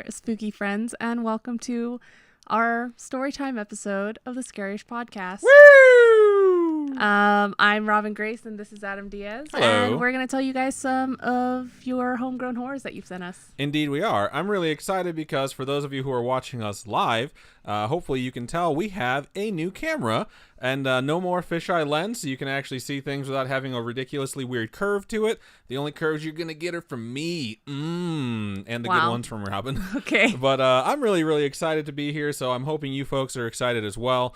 there, spooky friends, and welcome to our Storytime episode of the Scariest Podcast. Woo! I'm Robin Grace, and this is Adam Diaz. Hello. And we're going to tell you guys some of your homegrown horrors that you've sent us. Indeed we are. I'm really excited because for those of you who are watching us live, hopefully you can tell we have a new camera and no more fisheye lens, so you can actually see things without having a ridiculously weird curve to it. The only curves you're going to get are from me. And the good ones from Robin. Okay. But I'm really, really excited to be here, so I'm hoping you folks are excited as well.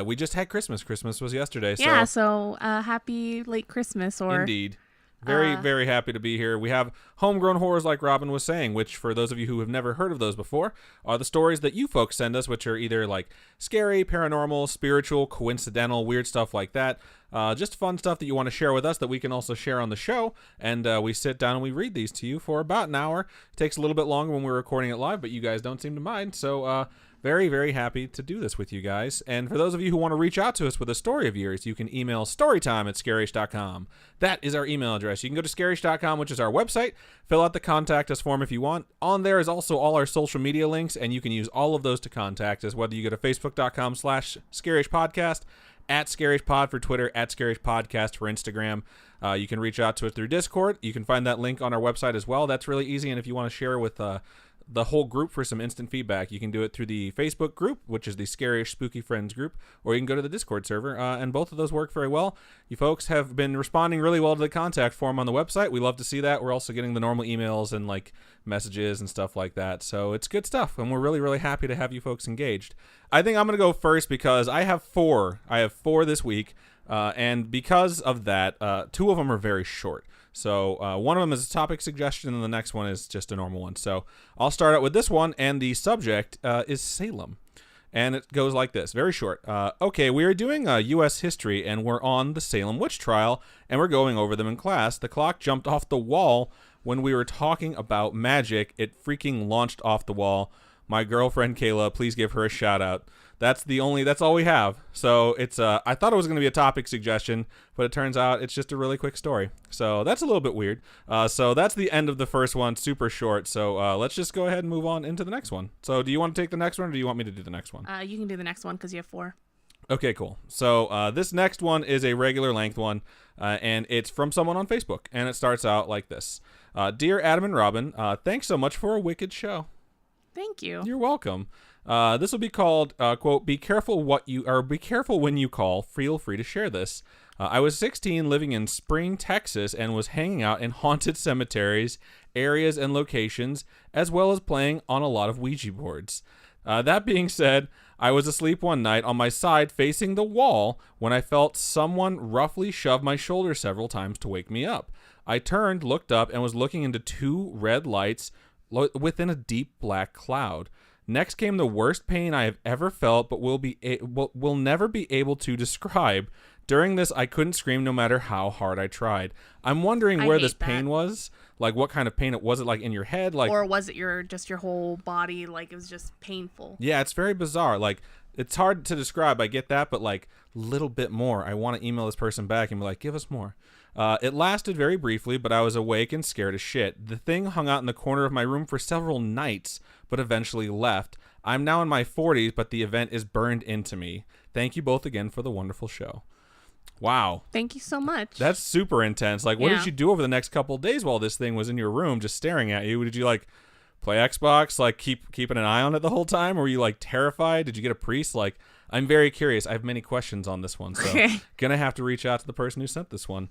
We just had Christmas. Christmas was yesterday. Yeah, so happy late Christmas. Indeed. Very happy to be here. We have homegrown horrors like Robin was saying, which for those of you who have never heard of those before, are the stories that you folks send us, which are either like scary, paranormal, spiritual, coincidental, weird stuff like that. Just fun stuff that you want to share with us that we can also share on the show. And we sit down and we read these to you for about an hour. It takes a little bit longer when we're recording it live, but you guys don't seem to mind. So very, very happy to do this with you guys. And for those of you who want to reach out to us with a story of yours, you can email storytime@scarish.com. That is our email address. You can go to scarish.com, which is our website. Fill out the contact us form if you want. On there is also all our social media links, and you can use all of those to contact us, whether you go to facebook.com/scarishpodcast, @scarishpod for Twitter, @scarishpodcast for Instagram. You can reach out to us through Discord. You can find that link on our website as well. That's really easy, and if you want to share with the whole group for some instant feedback, you can do it through the Facebook group, which is the Scarish Spooky Friends group, or you can go to the Discord server, and both of those work very well. You folks have been responding really well to the contact form on the website. We love to see that. We're also getting the normal emails and like messages and stuff like that, so it's good stuff, and we're really, really happy to have you folks engaged. I think I'm going to go first because I have four this week, and because of that, two of them are very short. So one of them is a topic suggestion, and the next one is just a normal one. So I'll start out with this one, and the subject is Salem. And it goes like this, very short. Okay, we are doing U.S. history, and we're on the Salem witch trial, and we're going over them in class. The clock jumped off the wall when we were talking about magic. It freaking launched off the wall. My girlfriend, Kayla, please give her a shout out. That's all we have. So it's, I thought it was going to be a topic suggestion, but it turns out it's just a really quick story. So that's a little bit weird. So that's the end of the first one, super short. So let's just go ahead and move on into the next one. So do you want to take the next one, or do you want me to do the next one? You can do the next one because you have 4. Okay, cool. So this next one is a regular length one, and it's from someone on Facebook, and it starts out like this. Dear Adam and Robin, thanks so much for a wicked show. Thank you. You're welcome. This will be called, quote, be careful when you call. Feel free to share this. I was 16 living in Spring, Texas, and was hanging out in haunted cemeteries, areas, and locations, as well as playing on a lot of Ouija boards. That being said, I was asleep one night on my side facing the wall when I felt someone roughly shove my shoulder several times to wake me up. I turned, looked up, and was looking into 2 red lights within a deep black cloud. Next came the worst pain I have ever felt, but will never be able to describe. During this, I couldn't scream no matter how hard I tried. I'm wondering where this pain was. Like, what kind of pain was it? Like in your head, like, or was it your whole body? Like it was just painful. Yeah, it's very bizarre. Like, it's hard to describe. I get that, but like, little bit more. I want to email this person back and be like, give us more. It lasted very briefly, but I was awake and scared as shit. The thing hung out in the corner of my room for several nights, but eventually left. I'm now in my 40s, but the event is burned into me. Thank you both again for the wonderful show. Wow. Thank you so much. That's super intense. Like, what did you do over the next couple of days while this thing was in your room just staring at you? Did you, like, play Xbox, like, keeping an eye on it the whole time? Or were you, like, terrified? Did you get a priest? Like, I'm very curious. I have many questions on this one, so gonna have to reach out to the person who sent this one.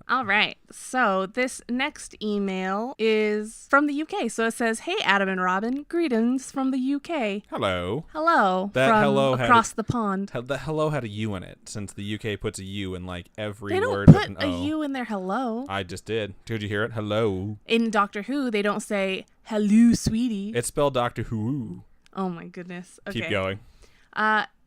All right. So this next email is from the UK. So it says, hey, Adam and Robin, greetings from the UK. Hello. Hello. That from hello across the pond. The hello had a U in it, since the UK puts a U in like every word. They word. don't put a U in their hello. I just did. Did you hear it? Hello. In Doctor Who, they don't say, hello, sweetie. It's spelled Doctor Who. Oh, my goodness. Okay. Keep going.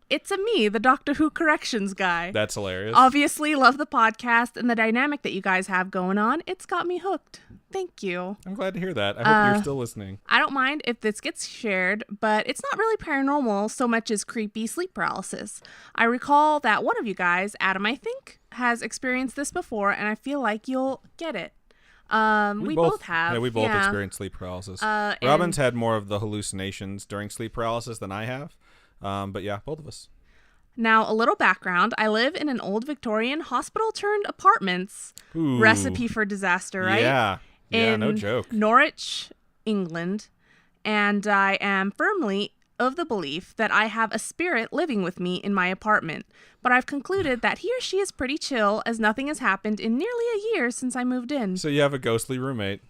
It's me, the Doctor Who corrections guy. That's hilarious. Obviously, love the podcast and the dynamic that you guys have going on. It's got me hooked. Thank you. I'm glad to hear that. I hope you're still listening. I don't mind if this gets shared, but it's not really paranormal so much as creepy sleep paralysis. I recall that one of you guys, Adam, I think, has experienced this before, and I feel like you'll get it. We both have. Yeah, we both experienced sleep paralysis. Robin's had more of the hallucinations during sleep paralysis than I have. But yeah, both of us. Now, a little background. I live in an old Victorian hospital-turned-apartments. Ooh. Recipe for disaster, right? Yeah. Yeah, in no joke. Norwich, England. And I am firmly of the belief that I have a spirit living with me in my apartment. But I've concluded that he or she is pretty chill, as nothing has happened in nearly a year since I moved in. So you have a ghostly roommate.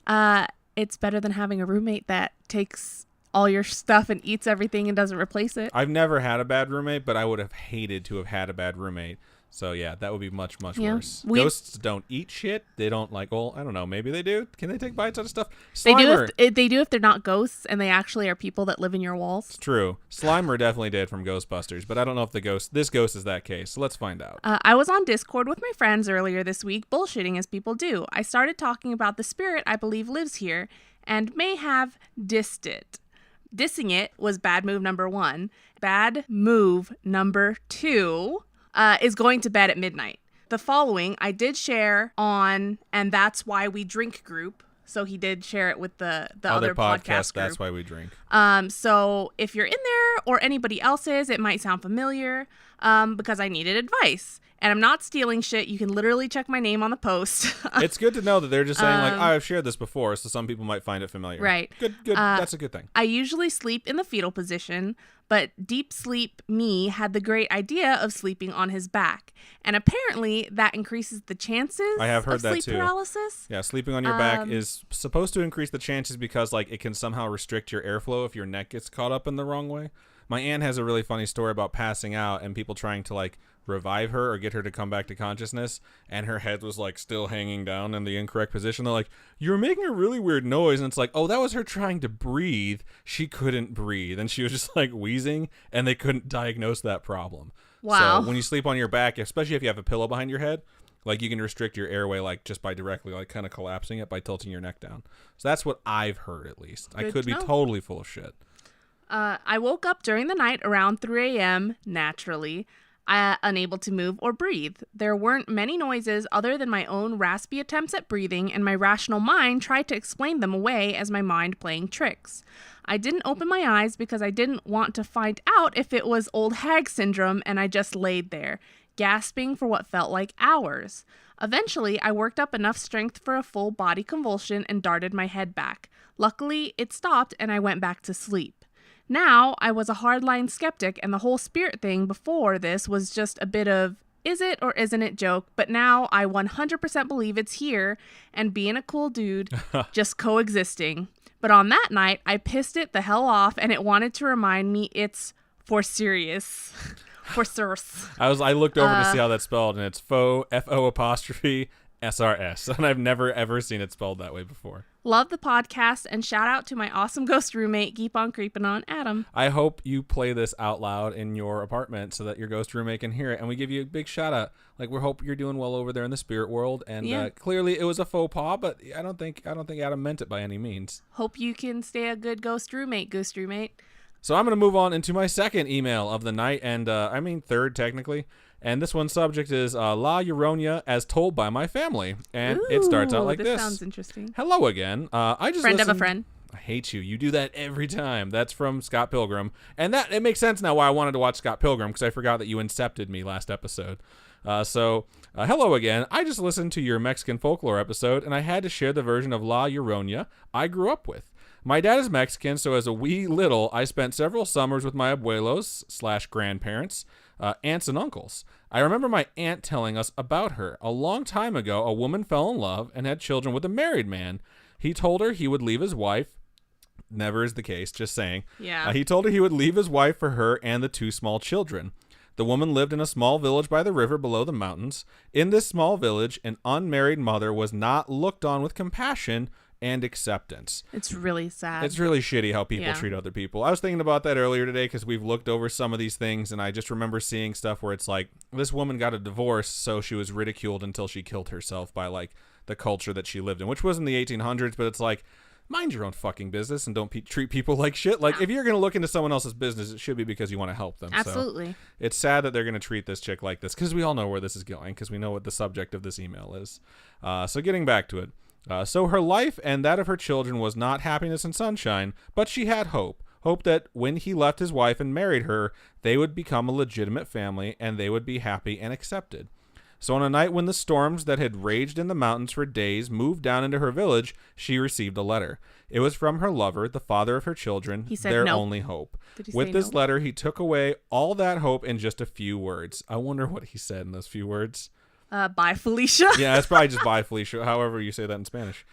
It's better than having a roommate that takes all your stuff and eats everything and doesn't replace it. I've never had a bad roommate, but I would have hated to have had a bad roommate. So yeah, that would be much, much worse. Ghosts don't eat shit. They don't I don't know. Maybe they do. Can they take bites out of stuff? Slimer. They do if they're not ghosts and they actually are people that live in your walls. It's true. Slimer definitely did from Ghostbusters, but I don't know if this ghost is that case. So let's find out. I was on Discord with my friends earlier this week, bullshitting as people do. I started talking about the spirit I believe lives here and may have dissed it. Dissing it was bad move number 1. Bad move number 2 is going to bed at midnight. The following I did share on And That's Why We Drink group. So he did share it with the other podcast group. That's Why We Drink. So if you're in there or anybody else is, it might sound familiar because I needed advice. And I'm not stealing shit. You can literally check my name on the post. It's good to know that they're just saying I've shared this before, so some people might find it familiar. Right. Good. That's a good thing. I usually sleep in the fetal position, but deep sleep me had the great idea of sleeping on his back. And apparently that increases the chances I have heard of that sleep too. paralysis. Yeah, sleeping on your back is supposed to increase the chances because it can somehow restrict your airflow if your neck gets caught up in the wrong way. My aunt has a really funny story about passing out and people trying to revive her or get her to come back to consciousness, and her head was still hanging down in the incorrect position. They're like, "You're making a really weird noise," and it's like, "Oh, that was her trying to breathe. She couldn't breathe, and she was just wheezing, and they couldn't diagnose that problem." Wow. So when you sleep on your back, especially if you have a pillow behind your head, you can restrict your airway just by directly kind of collapsing it by tilting your neck down. So that's what I've heard, at least. I could be totally full of shit. I woke up during the night around 3 a.m. naturally, unable to move or breathe. There weren't many noises other than my own raspy attempts at breathing, and my rational mind tried to explain them away as my mind playing tricks. I didn't open my eyes because I didn't want to find out if it was old hag syndrome, and I just laid there, gasping for what felt like hours. Eventually, I worked up enough strength for a full body convulsion and darted my head back. Luckily, it stopped and I went back to sleep. Now, I was a hardline skeptic, and the whole spirit thing before this was just a bit of, is it or isn't it joke, but now I 100% believe it's here, and being a cool dude, just coexisting. But on that night, I pissed it the hell off, and it wanted to remind me it's for serious. For serious. I looked over to see how that's spelled, and it's faux, F-O' S-R-S, and I've never, ever seen it spelled that way before. Love the podcast, and shout out to my awesome ghost roommate, Keep On Creeping On, Adam. I hope you play this out loud in your apartment so that your ghost roommate can hear it, and we give you a big shout out. We hope you're doing well over there in the spirit world, and clearly it was a faux pas, but I don't think Adam meant it by any means. Hope you can stay a good ghost roommate. So I'm going to move on into my second email of the night, and third technically. And this one's subject is La Llorona as told by my family. And it starts out like this. This sounds interesting. Hello again. I just friend of a friend. I hate you. You do that every time. That's from Scott Pilgrim. And it makes sense now why I wanted to watch Scott Pilgrim, because I forgot that you incepted me last episode. Hello again. I just listened to your Mexican folklore episode, and I had to share the version of La Llorona I grew up with. My dad is Mexican, so as a wee little, I spent several summers with my abuelos/grandparents, aunts and uncles. I remember my aunt telling us about her. A long time ago, a woman fell in love and had children with a married man. He told her he would leave his wife. Never is the case, just saying. Yeah. He told her he would leave his wife for her and the 2 small children. The woman lived in a small village by the river below the mountains. In this small village, an unmarried mother was not looked on with compassion and acceptance. It's really sad. It's really shitty how people treat other people. I was thinking about that earlier today because we've looked over some of these things, and I just remember seeing stuff where it's this woman got a divorce, so she was ridiculed until she killed herself by the culture that she lived in, which was in the 1800s, but it's mind your own fucking business and don't treat people like shit. Like, if you're going to look into someone else's business, it should be because you want to help them. Absolutely. So it's sad that they're going to treat this chick like this, because we all know where this is going, because we know what the subject of this email is. So getting back to it. So her life and that of her children was not happiness and sunshine, but she had hope. Hope that when he left his wife and married her, they would become a legitimate family and they would be happy and accepted. So on a night when the storms that had raged in the mountains for days moved down into her village, she received a letter. It was from her lover, the father of her children, he said their no. only hope. Did he With say this no? letter, he took away all that hope in just a few words. I wonder what he said in those few words. Bye, Felicia. Yeah, it's probably just bye, Felicia, however you say that in Spanish.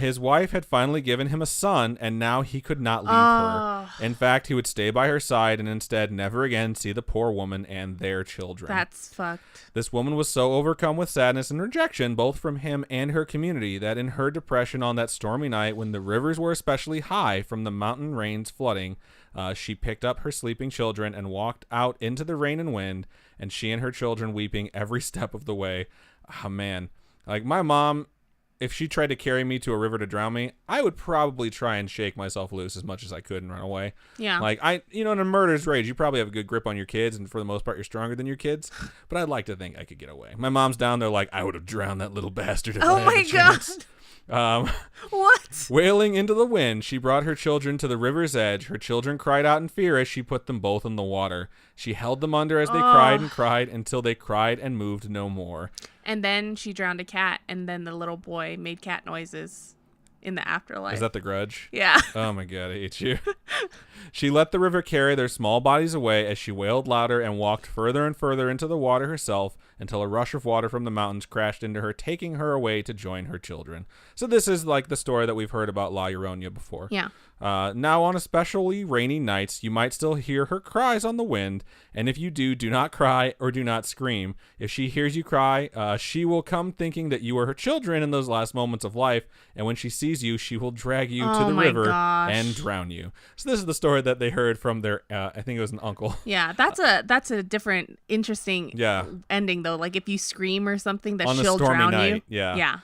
His wife had finally given him a son, and now he could not leave her. In fact, he would stay by her side and instead never again see the poor woman and their children. That's fucked. This woman was so overcome with sadness and rejection, both from him and her community, that in her depression on that stormy night when the rivers were especially high from the mountain rains flooding, she picked up her sleeping children and walked out into the rain and wind, and she and her children weeping every step of the way. Oh, man. Like, my mom, if she tried to carry me to a river to drown me, I would probably try and shake myself loose as much as I could and run away. Yeah. Like, in a murder's rage, you probably have a good grip on your kids, and for the most part, you're stronger than your kids. But I'd like to think I could get away. My mom's down there like, I would have drowned that little bastard if I had a chance. What? Wailing into the wind, she brought her children to the river's edge. Her children cried out in fear as she put them both in the water. She held them under as they cried and cried until they cried and moved no more. And then she drowned a cat, and then the little boy made cat noises in the afterlife. Is that The Grudge? Yeah. Oh my God, I hate you. She let the river carry their small bodies away as she wailed louder and walked further and further into the water herself until a rush of water from the mountains crashed into her, taking her away to join her children. So this is like the story that we've heard about La Llorona before. Yeah. Now on especially rainy nights, you might still hear her cries on the wind, and if you do not cry or do not scream. If she hears you cry, she will come thinking that you are her children in those last moments of life, and when she sees you, she will drag you to the river and drown you. So this is the story that they heard from their, I think it was an uncle. Yeah, that's a different, interesting ending though. Like if you scream or something, that she'll drown you. Yeah.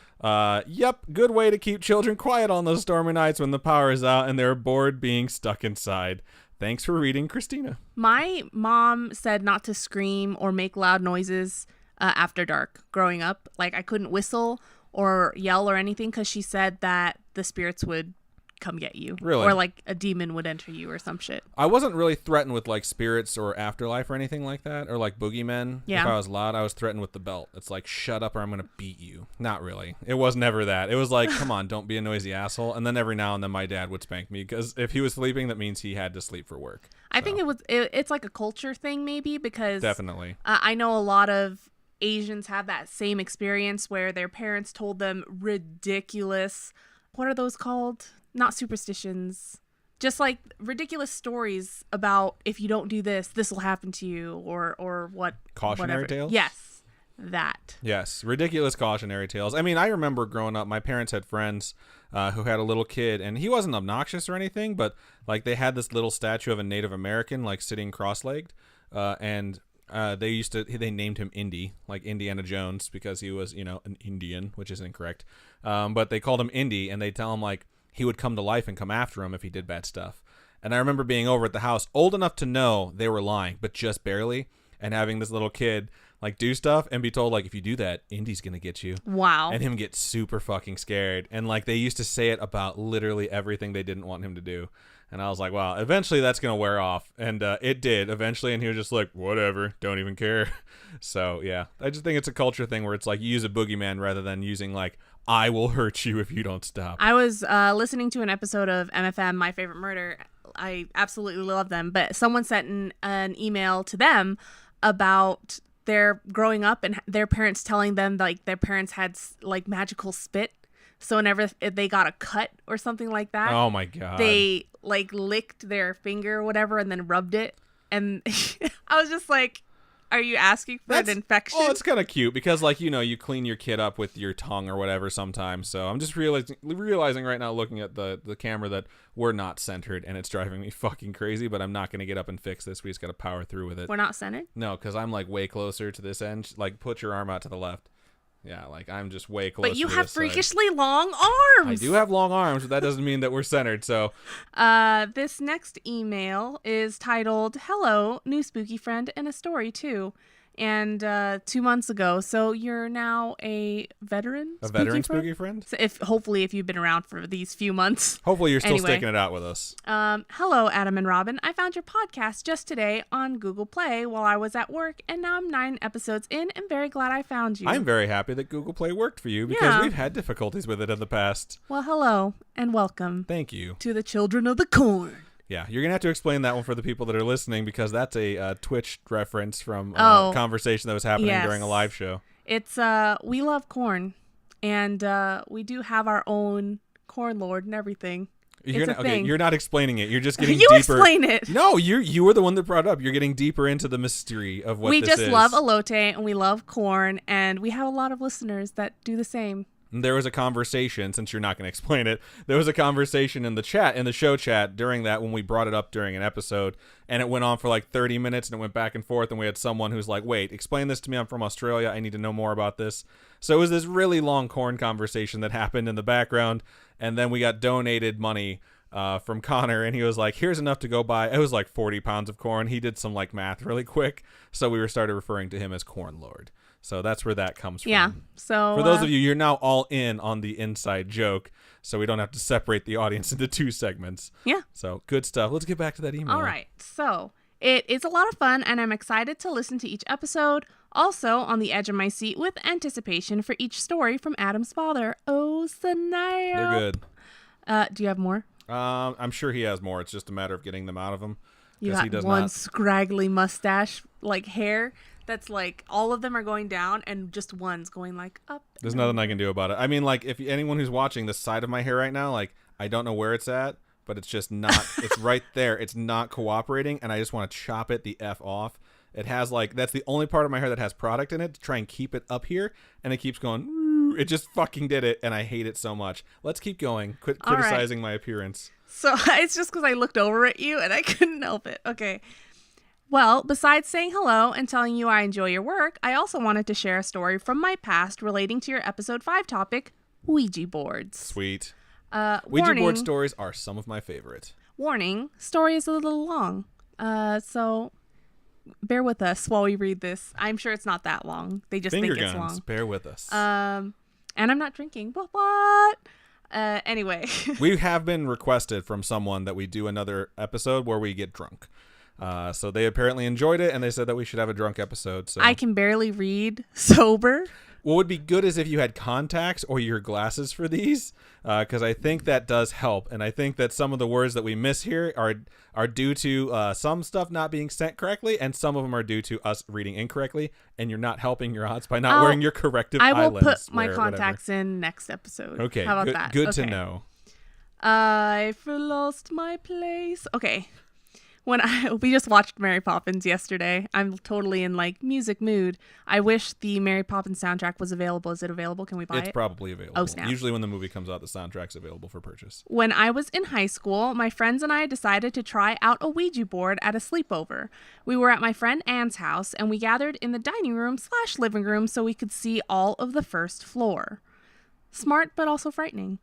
Yep, good way to keep children quiet on those stormy nights when the power is out and they're bored being stuck inside. Thanks for reading, Christina. My mom said not to scream or make loud noises after dark growing up. Like I couldn't whistle or yell or anything because she said that the spirits would come get you. Really? Or like a demon would enter you or some shit. I wasn't really threatened with like spirits or afterlife or anything like that, or like boogeymen. Yeah. If I was loud, I was threatened with the belt. It's like, shut up or I'm going to beat you. Not really. It was never that. It was like, come on, don't be a noisy asshole. And then every now and then my dad would spank me because if he was sleeping, that means he had to sleep for work. I think it's like a culture thing maybe because Definitely. I know a lot of Asians have that same experience where their parents told them ridiculous, what are those called? Not superstitions, just like ridiculous stories about if you don't do this, this will happen to you, or what? Cautionary tales? Yes, that. Yes, ridiculous cautionary tales. I mean, I remember growing up, my parents had friends who had a little kid, and he wasn't obnoxious or anything, but like they had this little statue of a Native American like sitting cross-legged, and they named him Indy, like Indiana Jones, because he was, an Indian, which is incorrect. But they called him Indy, and they tell him like he would come to life and come after him if he did bad stuff. And I remember being over at the house, old enough to know they were lying, but just barely, and having this little kid like do stuff and be told like, if you do that, Indy's gonna get you. Wow. And him get super fucking scared. And like they used to say it about literally everything they didn't want him to do. And I was like, wow, eventually that's going to wear off. And it did eventually. And he was just like, whatever, don't even care. So, yeah, I just think it's a culture thing where it's like you use a boogeyman rather than using like, I will hurt you if you don't stop. I was listening to an episode of MFM, My Favorite Murder. I absolutely love them. But someone sent an email to them about their growing up and their parents telling them like their parents had like magical spit. So whenever they got a cut or something like that, oh my God, they like licked their finger or whatever and then rubbed it. And I was just like, are you asking for an infection? Oh, it's kind of cute because like, you clean your kid up with your tongue or whatever sometimes. So I'm just realizing right now looking at the camera that we're not centered and it's driving me fucking crazy, but I'm not going to get up and fix this. We just got to power through with it. We're not centered? No, because I'm like way closer to this end. Like put your arm out to the left. Yeah, like I'm just way closer. But you to have this side. freakishly long arms. I do have long arms, but that doesn't mean that we're centered. So, This next email is titled, "Hello, new spooky friend, and a story too." And 2 months ago, so you're now a veteran. a veteran spooky friend. So hopefully if you've been around for these few months. Hopefully, you're still Anyway. sticking it out with us. Hello, Adam and Robin. I found your podcast just today on Google Play while I was at work, and now I'm 9 episodes in and very glad I found you. I'm very happy that Google Play worked for you because Yeah. we've had difficulties with it in the past. Well, hello and welcome Thank you. to the Children of the Corn. Yeah, you're gonna have to explain that one for the people that are listening because that's a Twitch reference from Oh. conversation that was happening Yes. during a live show. It's we love corn, and we do have our own corn lord and everything. It's a thing. You're not explaining it. You're just getting You deeper. explain it. No, you were the one that brought it up. You're getting deeper into the mystery of what We this just is. love elote and we love corn, and we have a lot of listeners that do the same. There was a conversation, since you're not going to explain it, there was a conversation in the chat, in the show chat during that when we brought it up during an episode, and it went on for like 30 minutes and it went back and forth, and we had someone who's like, wait, explain this to me. I'm from Australia. I need to know more about this. So it was this really long corn conversation that happened in the background, and then we got donated money from Connor, and he was like, here's enough to go buy. It was like 40 pounds of corn. He did some like math really quick, so we started referring to him as Corn Lord. So that's where that comes from. Yeah. So For those of you, you're now all in on the inside joke, so we don't have to separate the audience into 2 segments. Yeah. So good stuff. Let's get back to that email. All right. So it is a lot of fun, and I'm excited to listen to each episode. Also on the edge of my seat with anticipation for each story from Adam's father. Oh, snap. They're good. Do you have more? I'm sure he has more. It's just a matter of getting them out of him. You 'cause got he does one not. scraggly mustache, like hair. That's like all of them are going down, and just one's going like up. There's nothing I can do about it. I mean, like, if anyone who's watching the side of my hair right now, like, I don't know where it's at, but it's just not. It's right there. It's not cooperating, and I just want to chop it the F off. It has, like, that's the only part of my hair that has product in it to try and keep it up here, and it keeps going. It just fucking did it, and I hate it so much. Let's keep going. Quit All right. criticizing my appearance. So it's just because I looked over at you and I couldn't help it. Okay. Well, besides saying hello and telling you I enjoy your work, I also wanted to share a story from my past relating to your episode 5 topic, Ouija boards. Sweet. Ouija Ouija board stories are some of my favorite. Warning, story is a little long. So bear with us while we read this. I'm sure it's not that long. They just Finger think it's guns. long. Bear with us. And I'm not drinking. What? Anyway. We have been requested from someone that we do another episode where we get drunk. So they apparently enjoyed it, and they said that we should have a drunk episode. So I can barely read sober. what would be good is if you had contacts or your glasses for these, because I think that does help. And I think that some of the words that we miss here are due to some stuff not being sent correctly, and some of them are due to us reading incorrectly. And you're not helping your odds by not wearing your corrective I will eyelens. put my whatever. contacts in next episode. Okay, How about that? Good Okay. to know. I've lost my place. Okay. We just watched Mary Poppins yesterday. I'm totally in like music mood. I wish the Mary Poppins soundtrack was available. Is it available? Can we buy It's it? probably available. Oh, snap. Usually when the movie comes out, the soundtrack's available for purchase. When I was in high school, my friends and I decided to try out a Ouija board at a sleepover. We were at my friend Anne's house, and we gathered in the dining room / living room so we could see all of the first floor. Smart, but also frightening.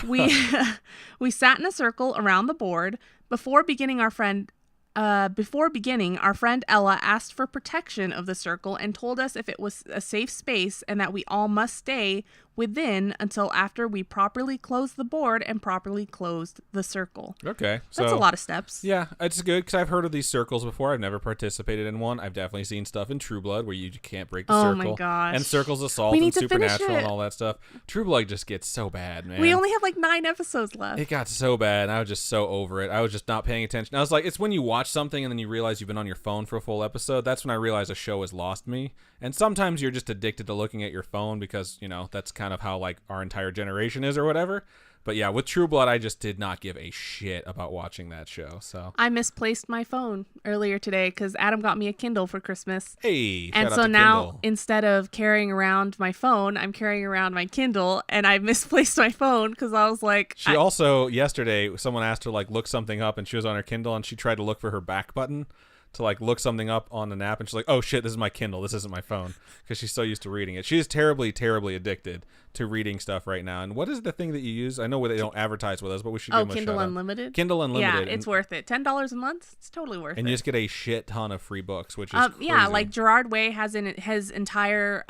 We sat in a circle around the board. Before beginning, our friend Ella asked for protection of the circle and told us if it was a safe space and that we all must stay within until after we properly closed the board and properly closed the circle. Okay. That's a lot of steps. Yeah, it's good because I've heard of these circles before. I've never participated in one. I've definitely seen stuff in True Blood where you can't break the Oh circle. my gosh. And Circles of Salt We and need to finish Supernatural and it. all that stuff. True Blood just gets so bad, man. We only have like 9 episodes left. It got so bad, and I was just so over it. I was just not paying attention. I was like, it's when you watch something and then you realize you've been on your phone for a full episode. That's when I realized a show has lost me. And sometimes you're just addicted to looking at your phone because, you know, that's kind of how like our entire generation is or whatever. But yeah, with True Blood, I just did not give a shit about watching that show. So I misplaced my phone earlier today because Adam got me a Kindle for Christmas. hey, And shout out so to now, Kindle. instead of carrying around my phone, I'm carrying around my Kindle, and I misplaced my phone because I was like... She also, yesterday, someone asked her, like, look something up, and she was on her Kindle, and she tried to look for her back button to like look something up on the app, and she's like, "Oh shit, this is my Kindle. This isn't my phone," because she's so used to reading it. She is terribly, terribly addicted to reading stuff right now. And what is the thing that you use? I know they don't advertise with us, but we should give them a Kindle shout out. Unlimited. Kindle Unlimited. Yeah, it's worth it. $10 a month. It's totally worth it. And you just get a shit ton of free books, which is crazy. Yeah, like Gerard Way has his entire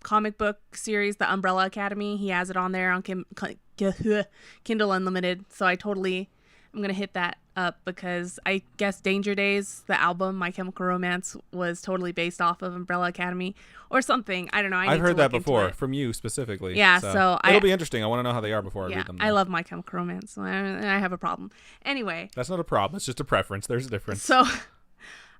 comic book series, The Umbrella Academy. He has it on there on Kindle Unlimited. So I'm going to hit that up because I guess Danger Days, the album, My Chemical Romance, was totally based off of Umbrella Academy or something. I don't know. I've heard that before from you specifically. Yeah, so it'll be interesting. I want to know how they are before I read them. I love My Chemical Romance. So I have a problem. Anyway. That's not a problem. It's just a preference. There's a difference. So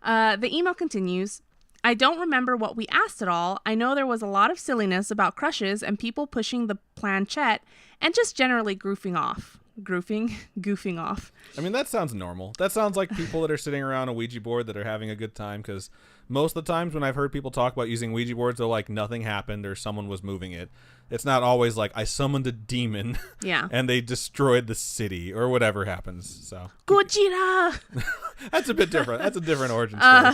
the email continues. I don't remember what we asked at all. I know there was a lot of silliness about crushes and people pushing the planchette and just generally goofing off. Goofing off. I mean, that sounds normal. That sounds like people that are sitting around a Ouija board that are having a good time, because most of the times when I've heard people talk about using Ouija boards, they're like, nothing happened or someone was moving it. It's not always like, I summoned a demon and they destroyed the city or whatever happens. So Gojira! That's a bit different. That's a different origin story.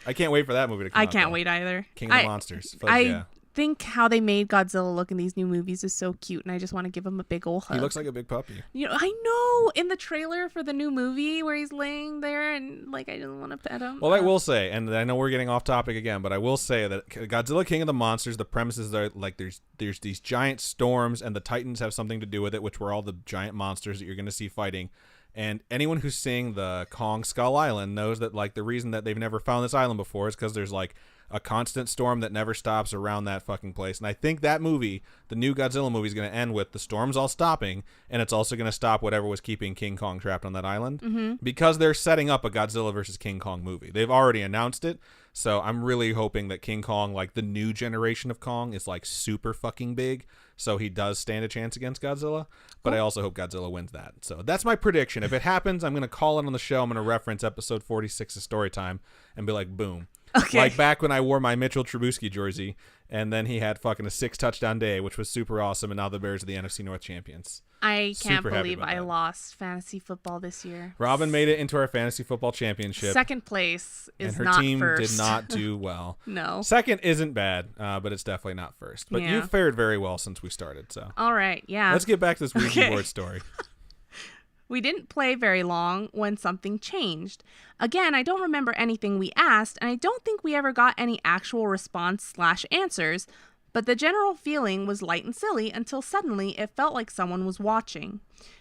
I can't wait for that movie to come out. I can't wait either. King of the Monsters. I think how they made Godzilla look in these new movies is so cute, and I just want to give him a big old hug. He looks like a big puppy. I know, in the trailer for the new movie where he's laying there and like I just want to pet him. Well, I will say, and I know we're getting off topic again, but I will say that Godzilla King of the Monsters, the premises are like there's these giant storms and the Titans have something to do with it, which were all the giant monsters that you're going to see fighting. And anyone who's seeing the Kong Skull Island knows that like the reason that they've never found this island before is because there's like a constant storm that never stops around that fucking place. And I think that movie, the new Godzilla movie, is going to end with the storms all stopping, and it's also going to stop whatever was keeping King Kong trapped on that island, because they're setting up a Godzilla versus King Kong movie. They've already announced it, so I'm really hoping that King Kong, like the new generation of Kong, is like super fucking big, so he does stand a chance against Godzilla. But I also hope Godzilla wins that. So that's my prediction. If it happens, I'm going to call it on the show. I'm going to reference episode 46 of Storytime and be like, boom. Okay. Like back when I wore my Mitchell Trubisky jersey, and then he had fucking a 6-touchdown day, which was super awesome, and now the Bears are the NFC North champions. I can't believe I lost fantasy football this year. Robin made it into our fantasy football championship. Second place is not first. And her team did not do well. No. Second isn't bad, but it's definitely not first. But you fared very well since we started. So. All right, yeah. Let's get back to this Ouija board story. We didn't play very long when something changed. Again, I don't remember anything we asked, and I don't think we ever got any actual response/answers, but the general feeling was light and silly until suddenly it felt like someone was watching.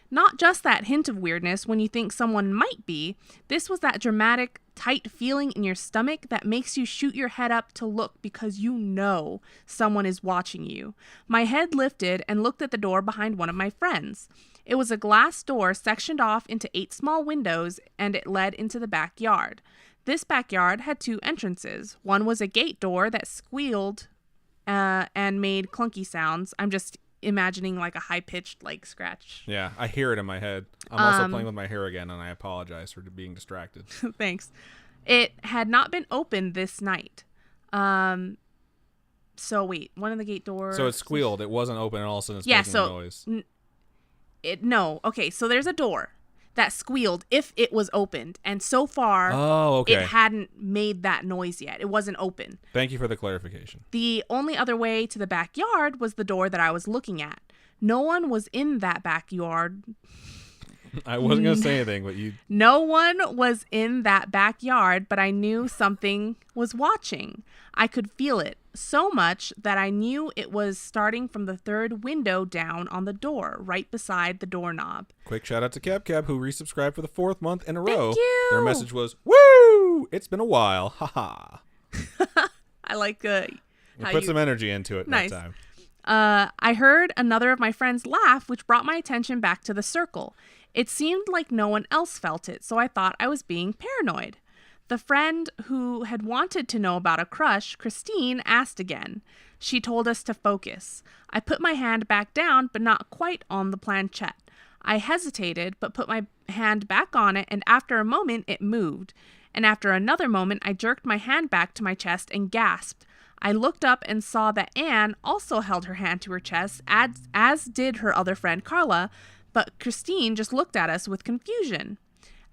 Not just that hint of weirdness when you think someone might be, this was that dramatic, tight feeling in your stomach that makes you shoot your head up to look because you know someone is watching you. My head lifted and looked at the door behind one of my friends. It was a glass door sectioned off into 8 small windows, and it led into the backyard. This backyard had 2 entrances. One was a gate door that squealed and made clunky sounds. I'm just imagining like a high-pitched like scratch. Yeah, I hear it in my head. I'm also playing with my hair again, and I apologize for being distracted. Thanks. It had not been opened this night. So wait, one of the gate doors. So it squealed. It wasn't open, and all of a sudden it's making a noise. No. Okay, so there's a door that squealed if it was opened, and so far it hadn't made that noise yet. It wasn't open. Thank you for the clarification. The only other way to the backyard was the door that I was looking at. No one was in that backyard. I wasn't going to say anything, but you... No one was in that backyard, but I knew something was watching. I could feel it so much that I knew it was starting from the 3rd window down on the door, right beside the doorknob. Quick shout out to Cab, who resubscribed for the 4th month in a row. Thank you! Their message was, woo! It's been a while. Haha. I like put some energy into it nice. That time. I heard another of my friends laugh, which brought my attention back to the circle. It seemed like no one else felt it, so I thought I was being paranoid. The friend who had wanted to know about a crush, Christine, asked again. She told us to focus. I put my hand back down, but not quite on the planchette. I hesitated, but put my hand back on it, and after a moment, it moved. And after another moment, I jerked my hand back to my chest and gasped. I looked up and saw that Anne also held her hand to her chest, as did her other friend, Carla, but Christine just looked at us with confusion.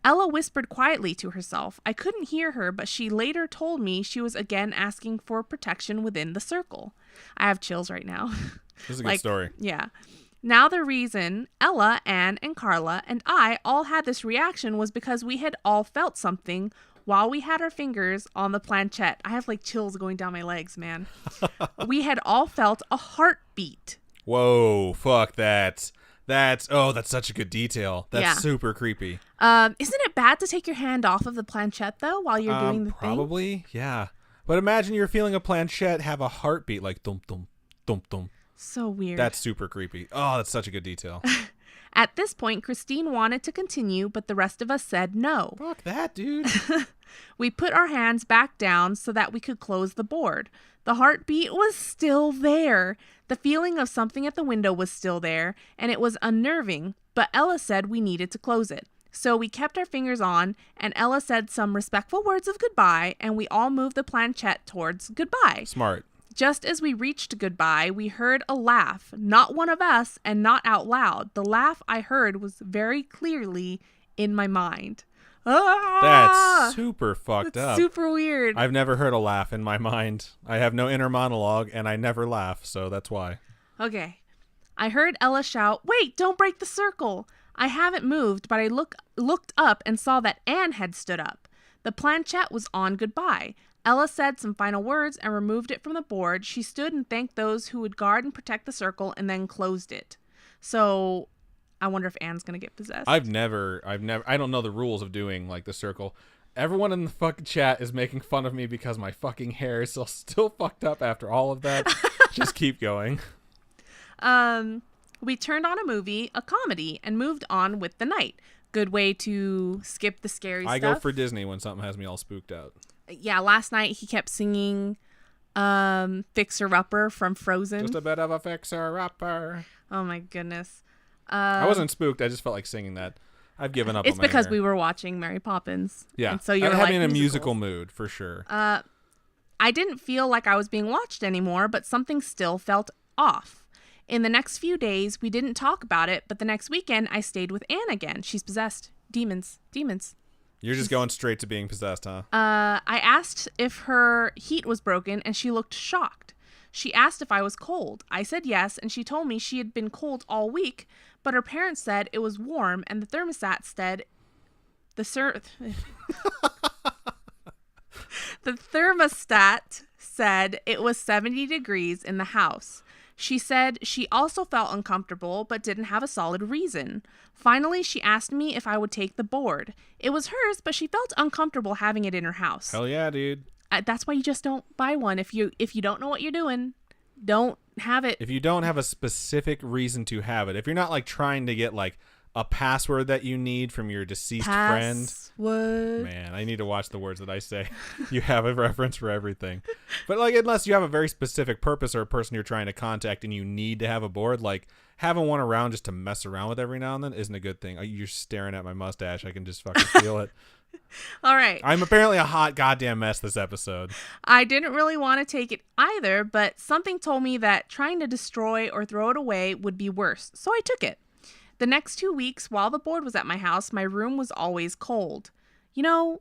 Ella whispered quietly to herself. I couldn't hear her, but she later told me she was again asking for protection within the circle. I have chills right now. This is a good story. Yeah. Now the reason Ella, Anne, and Carla and I all had this reaction was because we had all felt something while we had our fingers on the planchette. I have like chills going down my legs, man. We had all felt a heartbeat. Whoa, fuck that. That's such a good detail. That's super creepy. Isn't it bad to take your hand off of the planchette though while you're doing the thing? Probably, yeah. But imagine you're feeling a planchette have a heartbeat like thump thump thump thump. So weird. That's super creepy. Oh, that's such a good detail. At this point, Christine wanted to continue, but the rest of us said no. Fuck that, dude. We put our hands back down so that we could close the board. The heartbeat was still there. The feeling of something at the window was still there, and it was unnerving, but Ella said we needed to close it. So we kept our fingers on, and Ella said some respectful words of goodbye, and we all moved the planchette towards goodbye. Smart. Just as we reached goodbye, we heard a laugh, not one of us and not out loud. The laugh I heard was very clearly in my mind. Ah! That's super fucked up. Super weird. I've never heard a laugh in my mind. I have no inner monologue, and I never laugh, so that's why. Okay. I heard Ella shout, "Wait, don't break the circle." I haven't moved, but I looked up and saw that Anne had stood up. The planchette was on goodbye. Ella said some final words and removed it from the board. She stood and thanked those who would guard and protect the circle and then closed it. So I wonder if Anne's going to get possessed. I don't know the rules of doing like the circle. Everyone in the fucking chat is making fun of me because my fucking hair is still fucked up after all of that. Just keep going. We turned on a movie, a comedy, and moved on with the night. Good way to skip the scary stuff. I go for Disney when something has me all spooked out. Yeah, last night he kept singing Fixer Upper from Frozen. Just a bit of a fixer upper. Oh my goodness. I wasn't spooked. I just felt like singing that. I've given up. It's on my because hair. we were watching Mary Poppins. Yeah, and so you're having like, a musical mood for sure. I didn't feel like I was being watched anymore, but something still felt off. In the next few days, we didn't talk about it, but the next weekend I stayed with Anne again. She's possessed. Demons. You're just going straight to being possessed, huh? I asked if her heat was broken, and she looked shocked. She asked if I was cold. I said yes, and she told me she had been cold all week, but her parents said it was warm, and the thermostat said the thermostat said it was 70 degrees in the house. She said she also felt uncomfortable but didn't have a solid reason. Finally, she asked me if I would take the board. It was hers, but she felt uncomfortable having it in her house. Hell yeah, dude. That's why you just don't buy one. If you don't know what you're doing, don't have it. If you don't have a specific reason to have it, if you're not like trying to get like a password that you need from your deceased friend. Man, I need to watch the words that I say. You have a reference for everything. But like, unless you have a very specific purpose or a person you're trying to contact and you need to have a board, like having one around just to mess around with every now and then isn't a good thing. You're staring at my mustache. I can just fucking feel it. All right. I'm apparently a hot goddamn mess this episode. I didn't really want to take it either, but something told me that trying to destroy or throw it away would be worse. So I took it. The next 2 weeks, while the board was at my house, my room was always cold. You know,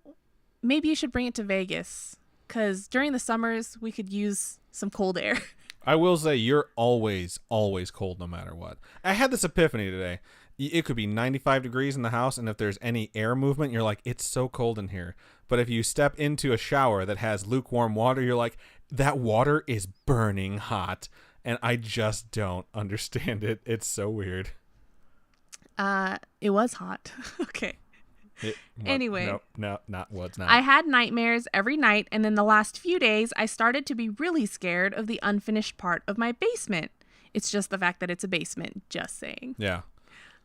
maybe you should bring it to Vegas, because during the summers, we could use some cold air. I will say you're always cold no matter what. I had this epiphany today. It could be 95 degrees in the house, and if there's any air movement, you're like, it's so cold in here. But if you step into a shower that has lukewarm water, you're like, that water is burning hot. And I just don't understand it. It's so weird. It was hot. Okay. Anyway. No, not what's not. I had nightmares every night, and in the last few days, I started to be really scared of the unfinished part of my basement. It's just the fact that it's a basement, just saying. Yeah.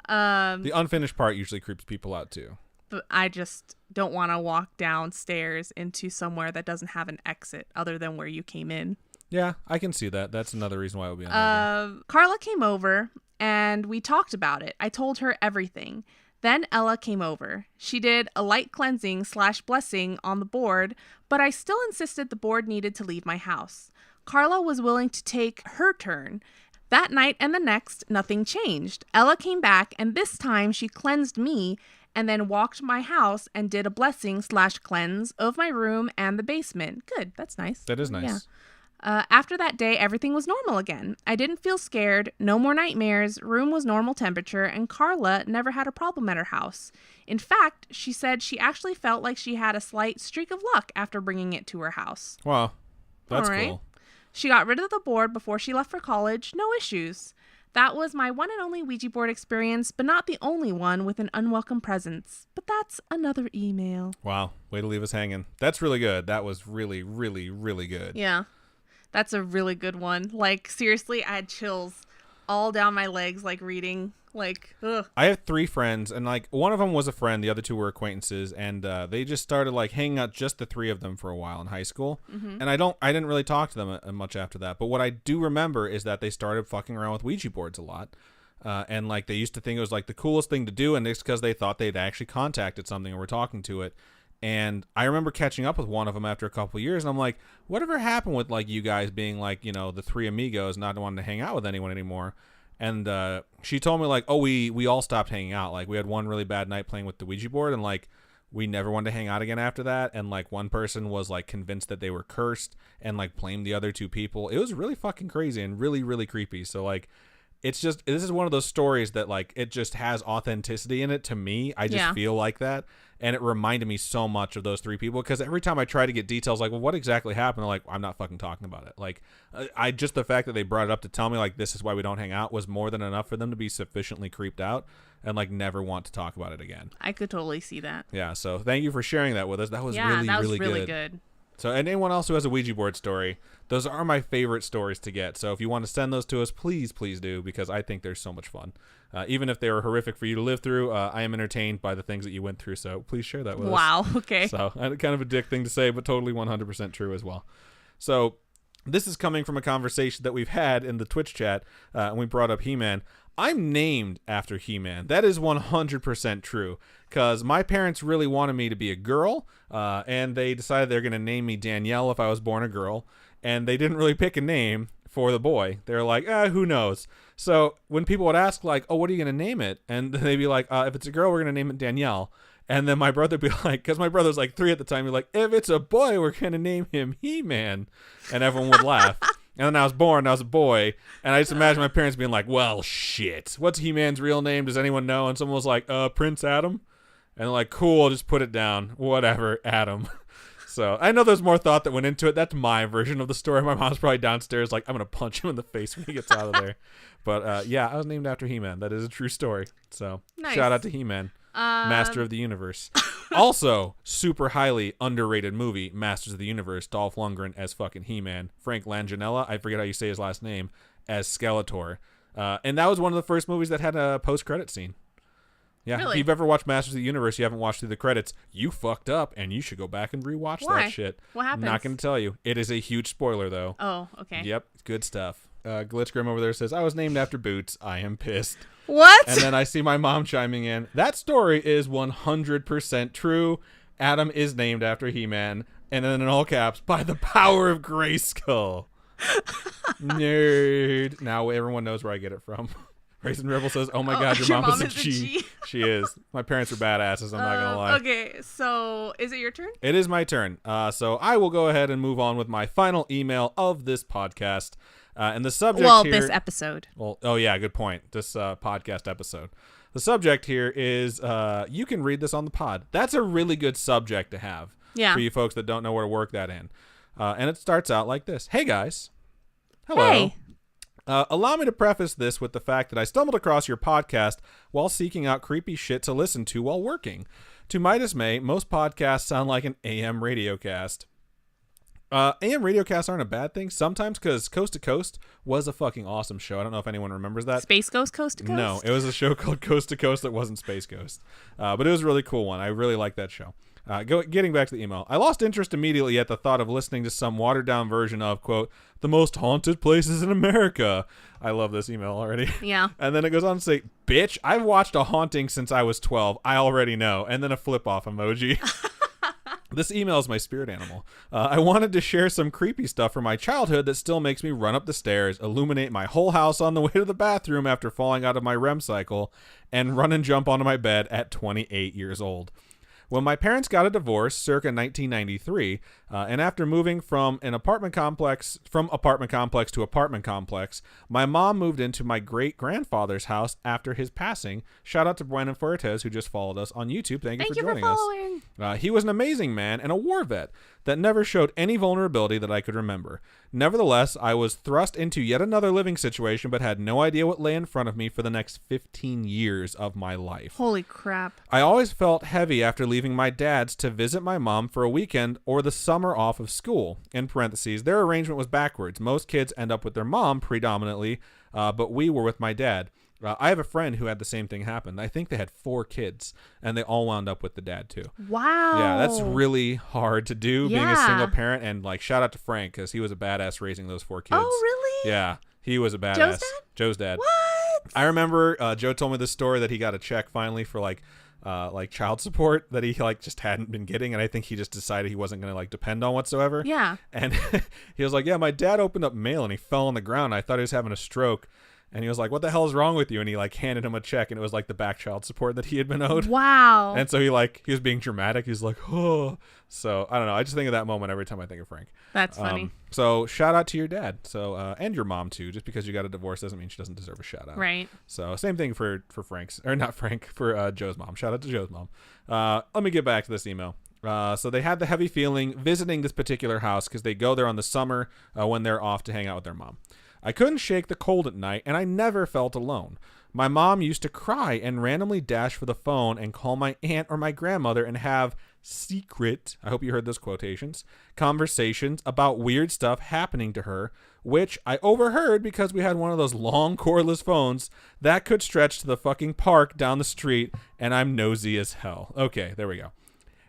The unfinished part usually creeps people out too. But I just don't want to walk downstairs into somewhere that doesn't have an exit other than where you came in. Yeah, I can see that. That's another reason why it would be unnerving. Carla came over and we talked about it. I told her everything. Then Ella came over. She did a light cleansing / blessing on the board, but I still insisted the board needed to leave my house. Carla was willing to take her turn. That night and the next, nothing changed. Ella came back, and this time she cleansed me and then walked my house and did a blessing/cleanse of my room and the basement. Good. That's nice. That is nice. Yeah. After that day, everything was normal again. I didn't feel scared, no more nightmares, room was normal temperature, and Carla never had a problem at her house. In fact, she said she actually felt like she had a slight streak of luck after bringing it to her house. Wow. That's All right. cool. She got rid of the board before she left for college, no issues. That was my one and only Ouija board experience, but not the only one with an unwelcome presence. But that's another email. Wow. Way to leave us hanging. That's really good. That was really, really, really good. Yeah. That's a really good one. Like, seriously, I had chills all down my legs, like, reading. Like, ugh. I have 3 friends, and, like, one of them was a friend. The other 2 were acquaintances, and they just started, like, hanging out, just the 3 of them, for a while in high school. Mm-hmm. And I didn't really talk to them much after that. But what I do remember is that they started fucking around with Ouija boards a lot. And, like, they used to think it was, like, the coolest thing to do, and it's because they thought they'd actually contacted something or were talking to it. And I remember catching up with one of them after a couple of years, and I'm like, whatever happened with, like, you guys being, like, you know, the 3 amigos, not wanting to hang out with anyone anymore? And she told me, like, oh, we all stopped hanging out. Like, we had one really bad night playing with the Ouija board, and, like, we never wanted to hang out again after that. And, like, one person was, like, convinced that they were cursed and, like, blamed the other 2 people. It was really fucking crazy and really, really creepy. So, like, it's just, this is one of those stories that, like, it just has authenticity in it to me. I just feel like that. And it reminded me so much of those 3 people, because every time I try to get details, like, well, what exactly happened? They're like, I'm not fucking talking about it. Like, I just, the fact that they brought it up to tell me, like, this is why we don't hang out was more than enough for them to be sufficiently creeped out and, like, never want to talk about it again. I could totally see that. Yeah. So thank you for sharing that with us. That was really good. So, and anyone else who has a Ouija board story, those are my favorite stories to get. So if you want to send those to us, please do, because I think they're so much fun. Even if they were horrific for you to live through, I am entertained by the things that you went through. So please share that with us. Wow. Okay. So kind of a dick thing to say, but totally 100% true as well. So this is coming from a conversation that we've had in the Twitch chat, and we brought up He-Man. I'm named after He-Man. That is 100% true, because my parents really wanted me to be a girl, and they decided they're going to name me Danielle if I was born a girl, and they didn't really pick a name for the boy. They're like, who knows? So when people would ask, like, oh, what are you going to name it? And they'd be like, if it's a girl, we're going to name it Danielle. And then my brother would be like, because my brother was like 3 at the time, he'd be like, if it's a boy, we're going to name him He-Man. And everyone would laugh. And then I was born, I was a boy, and I just imagine my parents being like, well, shit, what's He-Man's real name? Does anyone know? And someone was like, Prince Adam. And they're like, cool, I'll just put it down. Whatever, Adam. So I know there's more thought that went into it. That's my version of the story. My mom's probably downstairs like, I'm going to punch him in the face when he gets out of there. But yeah, I was named after He-Man. That is a true story. So nice. Shout out to He-Man, Master of the Universe. Also, super highly underrated movie, Masters of the Universe. Dolph Lundgren as fucking He-Man. Frank Langella, I forget how you say his last name, as Skeletor. And that was one of the first movies that had a post-credit scene. Yeah, really? If you've ever watched Masters of the Universe, you haven't watched through the credits, you fucked up, and you should go back and rewatch that shit. What happens? Not going to tell you. It is a huge spoiler, though. Oh, okay. Yep, good stuff. Glitchgrim over there says, I was named after Boots. I am pissed. What? And then I see my mom chiming in. That story is 100% true. Adam is named after He-Man. And then in all caps, by the power of Grayskull. Nerd. Now everyone knows where I get it from. Raisin Rebel says, oh my God, your mom is a G. She is. My parents are badasses, I'm not going to lie. Okay, so is it your turn? It is my turn. So I will go ahead and move on with my final email of this podcast. And the subject here... this episode. Well, oh yeah, good point. This podcast episode. The subject here is, you can read this on the pod. That's a really good subject to have for you folks that don't know where to work that in. And it starts out like this. Hey, guys. Hello. Hey. Allow me to preface this with the fact that I stumbled across your podcast while seeking out creepy shit to listen to while working. To my dismay, most podcasts sound like an AM radiocast. AM radiocasts aren't a bad thing sometimes, because Coast to Coast was a fucking awesome show. I don't know if anyone remembers that. Space Ghost Coast to Coast? No, it was a show called Coast to Coast that wasn't Space Ghost. But it was a really cool one. I really liked that show. Getting back to the email. I lost interest immediately at the thought of listening to some watered-down version of, quote, the most haunted places in America. I love this email already. Yeah. And then it goes on to say, bitch, I've watched a haunting since I was 12. I already know. And then a flip-off emoji. This email is my spirit animal. I wanted to share some creepy stuff from my childhood that still makes me run up the stairs, illuminate my whole house on the way to the bathroom after falling out of my REM cycle, and run and jump onto my bed at 28 years old. When my parents got a divorce circa 1993, and after moving from apartment complex to apartment complex, my mom moved into my great-grandfather's house after his passing. Shout out to Brandon Fuertes, who just followed us on YouTube. Thank you for joining us. He was an amazing man and a war vet that never showed any vulnerability that I could remember. Nevertheless, I was thrust into yet another living situation, but had no idea what lay in front of me for the next 15 years of my life. Holy crap. I always felt heavy after leaving my dad's to visit my mom for a weekend or the summer off of school. In parentheses, their arrangement was backwards. Most kids end up with their mom predominantly, but we were with my dad. I have a friend who had the same thing happen. I think they had 4 kids, and they all wound up with the dad, too. Wow. Yeah, that's really hard to do, being a single parent. And, like, shout out to Frank, because he was a badass raising those 4 kids. Oh, really? Yeah, he was a badass. Joe's dad? Joe's dad. What? I remember Joe told me this story that he got a check finally for, like child support that he, like, just hadn't been getting. And I think he just decided he wasn't going to, like, depend on whatsoever. Yeah. And he was like, yeah, my dad opened up mail, and he fell on the ground. I thought he was having a stroke. And he was like, what the hell is wrong with you? And he, like, handed him a check, and it was, like, the back child support that he had been owed. Wow. And so he was being dramatic. He's like, oh. So, I don't know. I just think of that moment every time I think of Frank. That's funny. So, shout out to your dad. So, and your mom, too. Just because you got a divorce doesn't mean she doesn't deserve a shout out. Right. So, same thing for Frank's, or not Frank, for Joe's mom. Shout out to Joe's mom. Let me get back to this email. So they had the heavy feeling visiting this particular house because they go there on the summer when they're off to hang out with their mom. I couldn't shake the cold at night, and I never felt alone. My mom used to cry and randomly dash for the phone and call my aunt or my grandmother and have secret, I hope you heard those quotations, conversations about weird stuff happening to her, which I overheard because we had one of those long cordless phones that could stretch to the fucking park down the street, and I'm nosy as hell. Okay, there we go.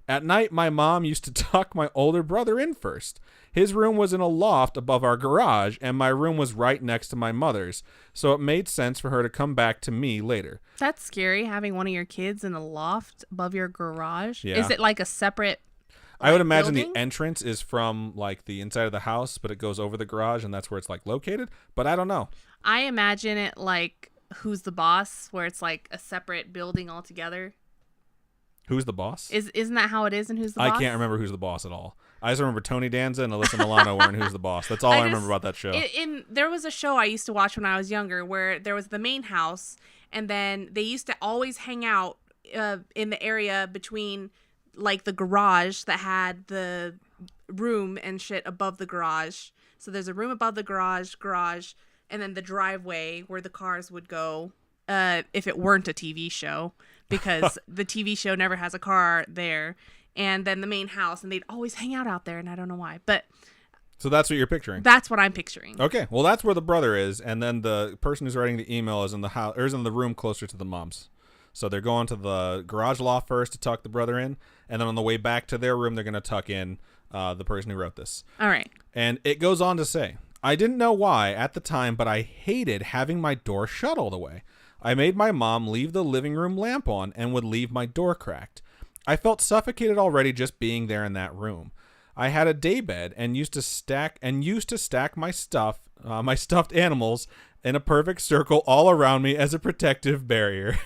At night, my mom used to tuck my older brother in first. His room was in a loft above our garage, and my room was right next to my mother's, so it made sense for her to come back to me later. That's scary, having one of your kids in a loft above your garage. Yeah. Is it like a separate I would imagine building? the entrance is from, like, the inside of the house, but it goes over the garage, and that's where it's, like, located. But I don't know. I imagine it like Who's the Boss, where it's like a separate building altogether. Who's the Boss? Isn't that how it is in Who's the Boss? I can't remember Who's the Boss at all. I just remember Tony Danza and Alyssa Milano were in Who's the Boss. That's all I remember about that show. There was a show I used to watch when I was younger where there was the main house, and then they used to always hang out in the area between, like, the garage that had the room and shit above the garage. So there's a room above the garage, and then the driveway where the cars would go if it weren't a TV show, because the TV show never has a car there. And then the main house, and they'd always hang out there, and I don't know why. But so that's what you're picturing. That's what I'm picturing. Okay, well, that's where the brother is, and then the person who's writing the email is in the house, or is in the room closer to the mom's. So they're going to the garage loft first to tuck the brother in, and then on the way back to their room, they're going to tuck in the person who wrote this. All right. And it goes on to say, I didn't know why at the time, but I hated having my door shut all the way. I made my mom leave the living room lamp on and would leave my door cracked. I felt suffocated already just being there in that room. I had a daybed and used to stack my stuffed animals in a perfect circle all around me as a protective barrier.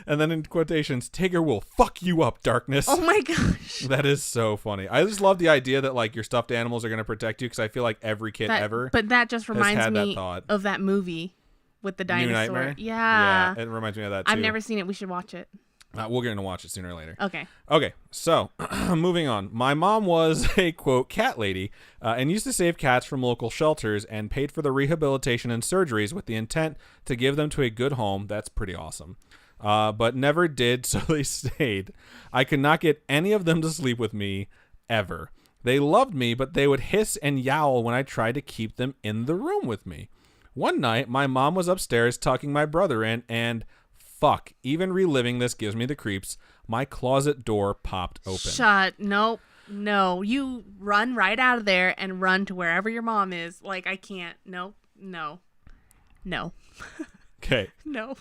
And then in quotations, Tigger will fuck you up, darkness. Oh my gosh. That is so funny. I just love the idea that, like, your stuffed animals are going to protect you, because I feel like every kid ever. But that just reminds me that of that movie with the dinosaur. New Nightmare? Yeah. Yeah, it reminds me of that too. I've never seen it. We should watch it. We're going to watch it sooner or later. Okay, so moving on. My mom was a, quote, cat lady and used to save cats from local shelters and paid for the rehabilitation and surgeries with the intent to give them to a good home. That's pretty awesome. But never did, so they stayed. I could not get any of them to sleep with me ever. They loved me, but they would hiss and yowl when I tried to keep them in the room with me. One night, my mom was upstairs tucking my brother in, and fuck, even reliving this gives me the creeps. My closet door popped open. Nope. No. You run right out of there and run to wherever your mom is. Like, I can't. No. Okay. No.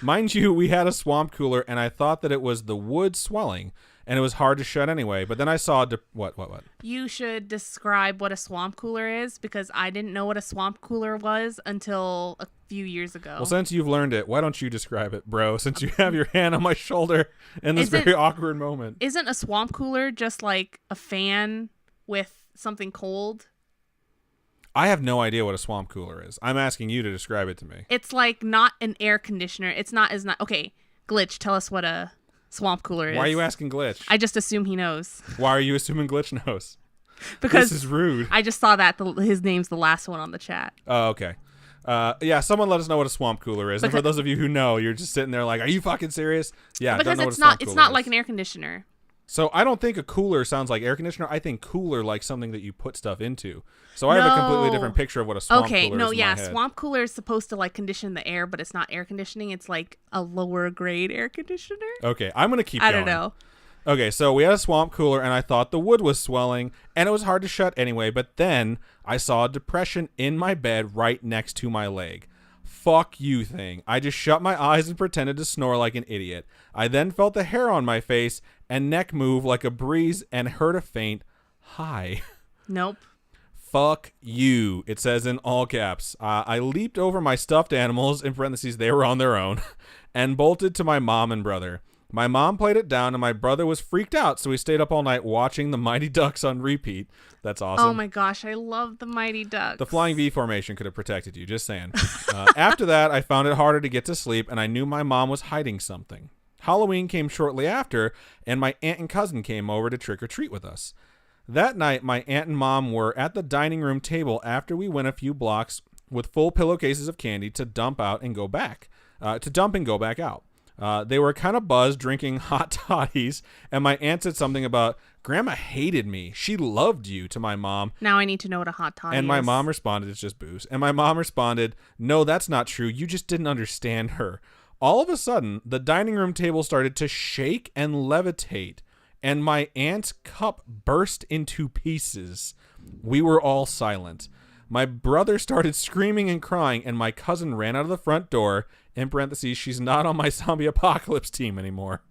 Mind you, we had a swamp cooler, and I thought that it was the wood swelling, and it was hard to shut anyway. But then I saw what? You should describe what a swamp cooler is, because I didn't know what a swamp cooler was until a few years ago. Well, since you've learned it, why don't you describe it, bro? Since you have your hand on my shoulder in this very awkward moment. Isn't a swamp cooler just like a fan with something cold? I have no idea what a swamp cooler is. I'm asking you to describe it to me. It's like not an air conditioner. It's not. Okay, Glitch, tell us what a swamp cooler is. Why are you asking Glitch? I just assume he knows. Why are you assuming Glitch knows? Because this is rude. I just saw that his name's the last one on the chat. Oh, okay. Yeah, someone let us know what a swamp cooler is. And for those of you who know, you're just sitting there like, are you fucking serious? Yeah, because don't know it's what a swamp it's cooler not is. like an air conditioner. So I don't think a cooler sounds like air conditioner. I think cooler like something that you put stuff into. So I have a completely different picture of what a swamp cooler is in my head. Swamp cooler is supposed to like condition the air, but it's not air conditioning. It's like a lower grade air conditioner. Okay, I'm gonna keep going. I don't know. Okay, so we had a swamp cooler, and I thought the wood was swelling, and it was hard to shut anyway. But then I saw a depression in my bed right next to my leg. Fuck you thing. I just shut my eyes and pretended to snore like an idiot. I then felt the hair on my face and neck move like a breeze and heard a faint hi. Nope. Fuck you, it says in all caps. I leaped over my stuffed animals, in parentheses, they were on their own, and bolted to my mom and brother. My mom played it down, and my brother was freaked out, so we stayed up all night watching the Mighty Ducks on repeat. That's awesome. Oh my gosh, I love the Mighty Ducks. The flying V formation could have protected you, just saying. After that, I found it harder to get to sleep, and I knew my mom was hiding something. Halloween came shortly after, and my aunt and cousin came over to trick-or-treat with us. That night, my aunt and mom were at the dining room table after we went a few blocks with full pillowcases of candy to dump and go back out. They were kind of buzzed, drinking hot toddies, and my aunt said something about, Grandma hated me. She loved you, to my mom. Now I need to know what a hot toddy is. And my mom responded, it's just booze. And my mom responded, no, that's not true. You just didn't understand her. All of a sudden, the dining room table started to shake and levitate, and my aunt's cup burst into pieces. We were all silent. My brother started screaming and crying, and my cousin ran out of the front door. In parentheses, she's not on my zombie apocalypse team anymore.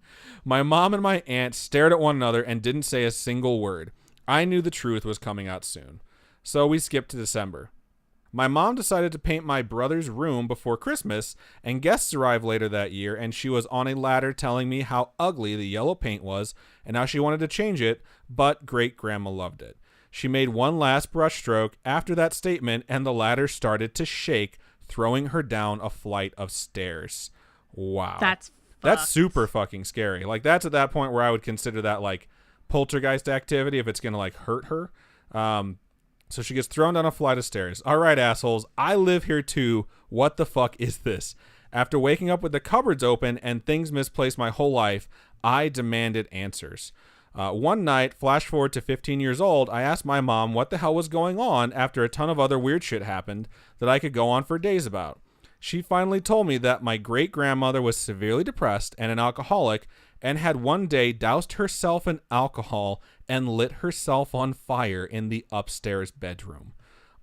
My mom and my aunt stared at one another and didn't say a single word. I knew the truth was coming out soon. So we skipped to December. My mom decided to paint my brother's room before Christmas, and guests arrived later that year, and she was on a ladder telling me how ugly the yellow paint was and how she wanted to change it, but great-grandma loved it. She made one last brushstroke after that statement, and the ladder started to shake, throwing her down a flight of stairs. Wow. That's super fucking scary. Like, that's at that point where I would consider that, like, poltergeist activity if it's going to, like, hurt her. So she gets thrown down a flight of stairs. All right, assholes, I live here too. What the fuck is this? After waking up with the cupboards open and things misplaced my whole life, I demanded answers. One night, flash forward to 15 years old, I asked my mom what the hell was going on after a ton of other weird shit happened that I could go on for days about. She finally told me that my great-grandmother was severely depressed and an alcoholic and had one day doused herself in alcohol and lit herself on fire in the upstairs bedroom.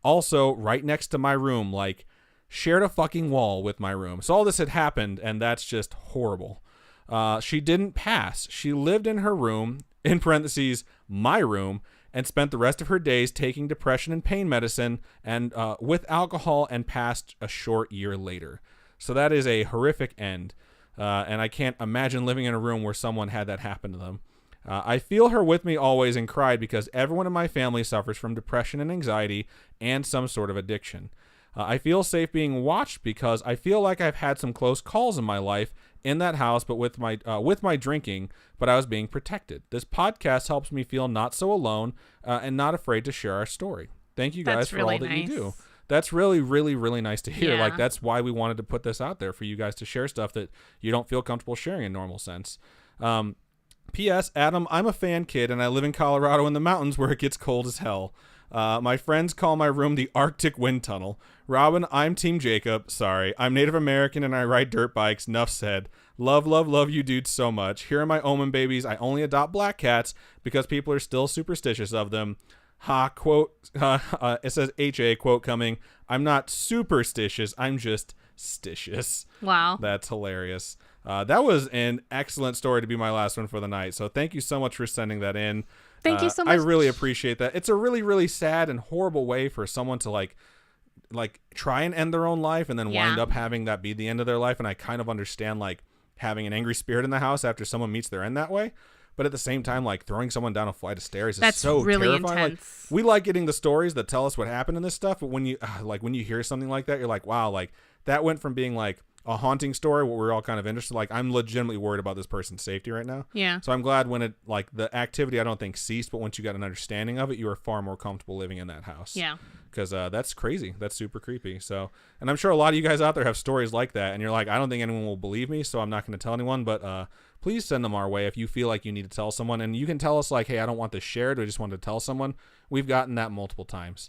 Also, right next to my room, like, shared a fucking wall with my room. So all this had happened, and that's just horrible. She didn't pass. She lived in her room, in parentheses, my room, and spent the rest of her days taking depression and pain medicine and with alcohol, and passed a short year later. So that is a horrific end. And I can't imagine living in a room where someone had that happen to them. I feel her with me always and cried because everyone in my family suffers from depression and anxiety and some sort of addiction. I feel safe being watched because I feel like I've had some close calls in my life in that house, but with my drinking, but I was being protected. This podcast helps me feel not so alone and not afraid to share our story. Thank you guys for all that you do. That's really, really, really nice to hear. Yeah. Like, that's why we wanted to put this out there for you guys to share stuff that you don't feel comfortable sharing in normal sense. P.S. Adam, I'm a fan kid, and I live in Colorado in the mountains where it gets cold as hell. My friends call my room the Arctic Wind Tunnel. Robin, I'm Team Jacob. Sorry. I'm Native American, and I ride dirt bikes. Nuff said. Love, love, love you dudes so much. Here are my omen babies. I only adopt black cats because people are still superstitious of them. Ha, quote, it says H.A., quote coming, I'm not superstitious, I'm just stitious. Wow. That's hilarious. That was an excellent story to be my last one for the night. So thank you so much for sending that in. Thank you so much. I really appreciate that. It's a really, really sad and horrible way for someone to like try and end their own life and then wind up having that be the end of their life. And I kind of understand like having an angry spirit in the house after someone meets their end that way. But at the same time, like throwing someone down a flight of stairs is so really terrifying. intense. Like, we like getting the stories that tell us what happened in this stuff, but when you hear something like that, you're like, wow, like that went from being like a haunting story where we're all kind of interested. Like, I'm legitimately worried about this person's safety right now. Yeah. So I'm glad when it like the activity I don't think ceased, but once you got an understanding of it, you are far more comfortable living in that house. Yeah. Because that's crazy. That's super creepy. So, and I'm sure a lot of you guys out there have stories like that, and you're like, I don't think anyone will believe me, so I'm not going to tell anyone. But please send them our way if you feel like you need to tell someone, and you can tell us like, hey, I don't want this shared. I just wanted to tell someone. We've gotten that multiple times.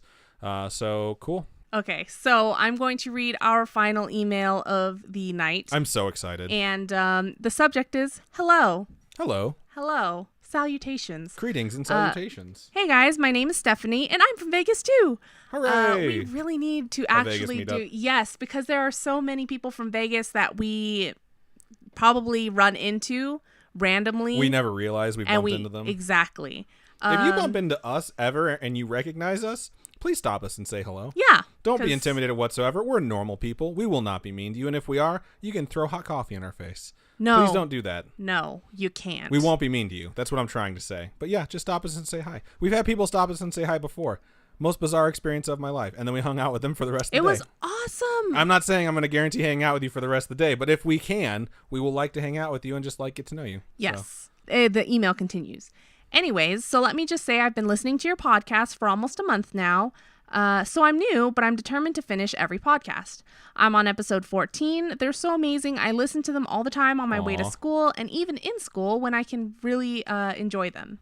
So cool. Okay, so I'm going to read our final email of the night. I'm so excited. And the subject is hello. Hello. Hello. Salutations. Greetings and salutations. Hey guys, my name is Stephanie, and I'm from Vegas too. Hooray! We really need to actually do because there are so many people from Vegas that we probably run into randomly. We never realize we bumped into them. Exactly. If you bump into us ever and you recognize us, please stop us and say hello. Yeah. Don't be intimidated whatsoever. We're normal people. We will not be mean to you. And if we are, you can throw hot coffee in our face. No. Please don't do that. No, you can't. We won't be mean to you. That's what I'm trying to say. But yeah, just stop us and say hi. We've had people stop us and say hi before. Most bizarre experience of my life. And then we hung out with them for the rest of the day. It was awesome. I'm not saying I'm going to guarantee hanging out with you for the rest of the day, but if we can, we will like to hang out with you and just like get to know you. Yes. So. The email continues. Anyways, so let me just say I've been listening to your podcast for almost a month now. So I'm new, but I'm determined to finish every podcast. I'm on episode 14. They're so amazing. I listen to them all the time on my way to school and even in school when I can really enjoy them.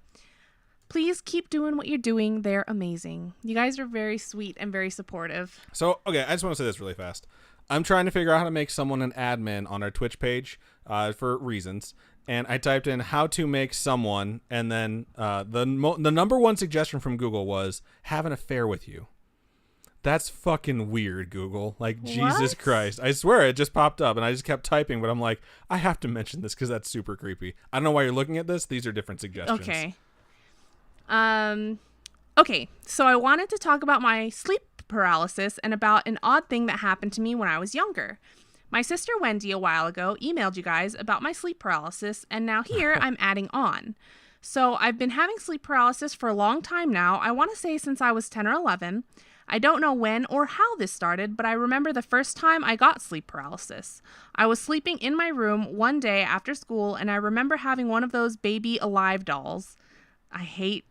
Please keep doing what you're doing. They're amazing. You guys are very sweet and very supportive. So, okay, I just want to say this really fast. I'm trying to figure out how to make someone an admin on our Twitch page for reasons. And I typed in how to make someone, and then the number one suggestion from Google was have an affair with you. That's fucking weird, Google. Like, what? Jesus Christ. I swear it just popped up, and I just kept typing, but I'm like, I have to mention this because that's super creepy. I don't know why you're looking at this. These are different suggestions. Okay. Okay, so I wanted to talk about my sleep paralysis and about an odd thing that happened to me when I was younger. My sister Wendy a while ago emailed you guys about my sleep paralysis, and now here I'm adding on. So I've been having sleep paralysis for a long time now. I want to say since I was 10 or 11. I don't know when or how this started, but I remember the first time I got sleep paralysis. I was sleeping in my room one day after school, and I remember having one of those baby alive dolls. I hate...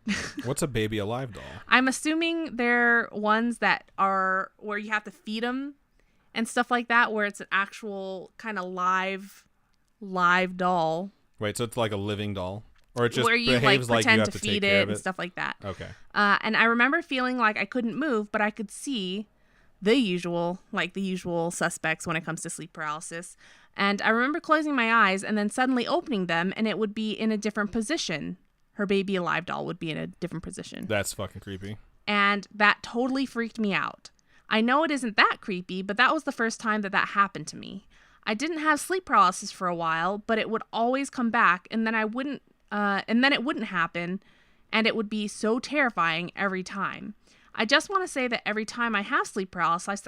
What's a baby alive doll? I'm assuming they're ones that are where you have to feed them and stuff like that, where it's an actual kind of live doll. Wait, so it's like a living doll? Or it just where you behaves like you pretend have to to take feed care it of and stuff like that. Okay. And I remember feeling like I couldn't move, but I could see the usual suspects when it comes to sleep paralysis. And I remember closing my eyes and then suddenly opening them, and it would be in a different position. Her baby alive doll would be in a different position. That's fucking creepy. And that totally freaked me out. I know it isn't that creepy, but that was the first time that happened to me. I didn't have sleep paralysis for a while, but it would always come back, and then it wouldn't happen, and it would be so terrifying every time. I just want to say that every time I have sleep paralysis,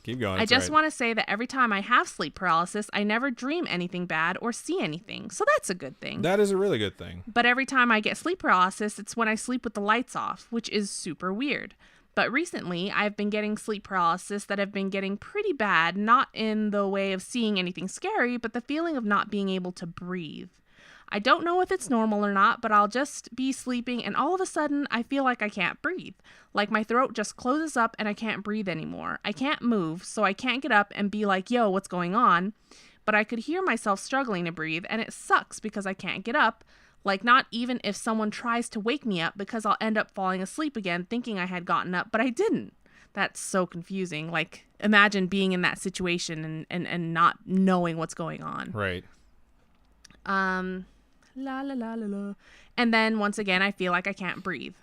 Keep going. I just want to say that every time I have sleep paralysis, I never dream anything bad or see anything. So that's a good thing. That is a really good thing. But every time I get sleep paralysis, it's when I sleep with the lights off, which is super weird. But recently, I've been getting sleep paralysis that have been getting pretty bad, not in the way of seeing anything scary, but the feeling of not being able to breathe. I don't know if it's normal or not, but I'll just be sleeping and all of a sudden I feel like I can't breathe. Like my throat just closes up and I can't breathe anymore. I can't move, so I can't get up and be like, yo, what's going on? But I could hear myself struggling to breathe, and it sucks because I can't get up. Like, not even if someone tries to wake me up, because I'll end up falling asleep again thinking I had gotten up, but I didn't. That's so confusing. Like, imagine being in that situation and not knowing what's going on. Right. La la la la la. And then once again, I feel like I can't breathe.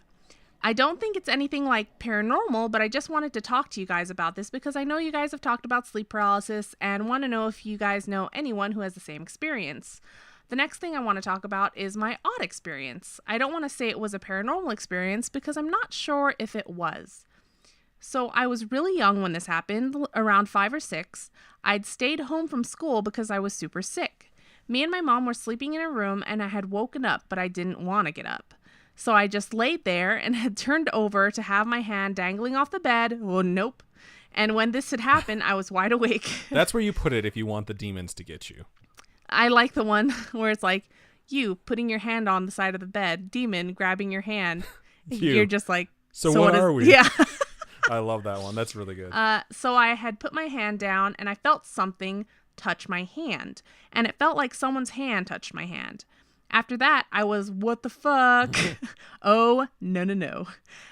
I don't think it's anything like paranormal, but I just wanted to talk to you guys about this because I know you guys have talked about sleep paralysis and want to know if you guys know anyone who has the same experience. The next thing I want to talk about is my odd experience. I don't want to say it was a paranormal experience because I'm not sure if it was. So I was really young when this happened, around 5 or 6. I'd stayed home from school because I was super sick. Me and my mom were sleeping in a room and I had woken up, but I didn't want to get up. So I just laid there and had turned over to have my hand dangling off the bed. Oh, nope. And when this had happened, I was wide awake. That's where you put it if you want the demons to get you. I like the one where it's like you putting your hand on the side of the bed, demon grabbing your hand. You're just like, so what are we? Yeah. I love that one. That's really good. So I had put my hand down and I felt something touch my hand. And it felt like someone's hand touched my hand. After that, I was, what the fuck? Oh, no.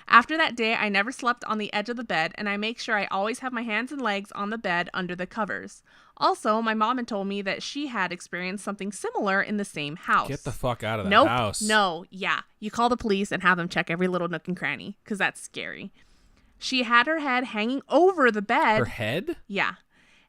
After that day, I never slept on the edge of the bed, and I make sure I always have my hands and legs on the bed under the covers. Also, my mom had told me that she had experienced something similar in the same house. Get the fuck out of that house. No, yeah. You call the police and have them check every little nook and cranny, because that's scary. She had her head hanging over the bed. Her head? Yeah.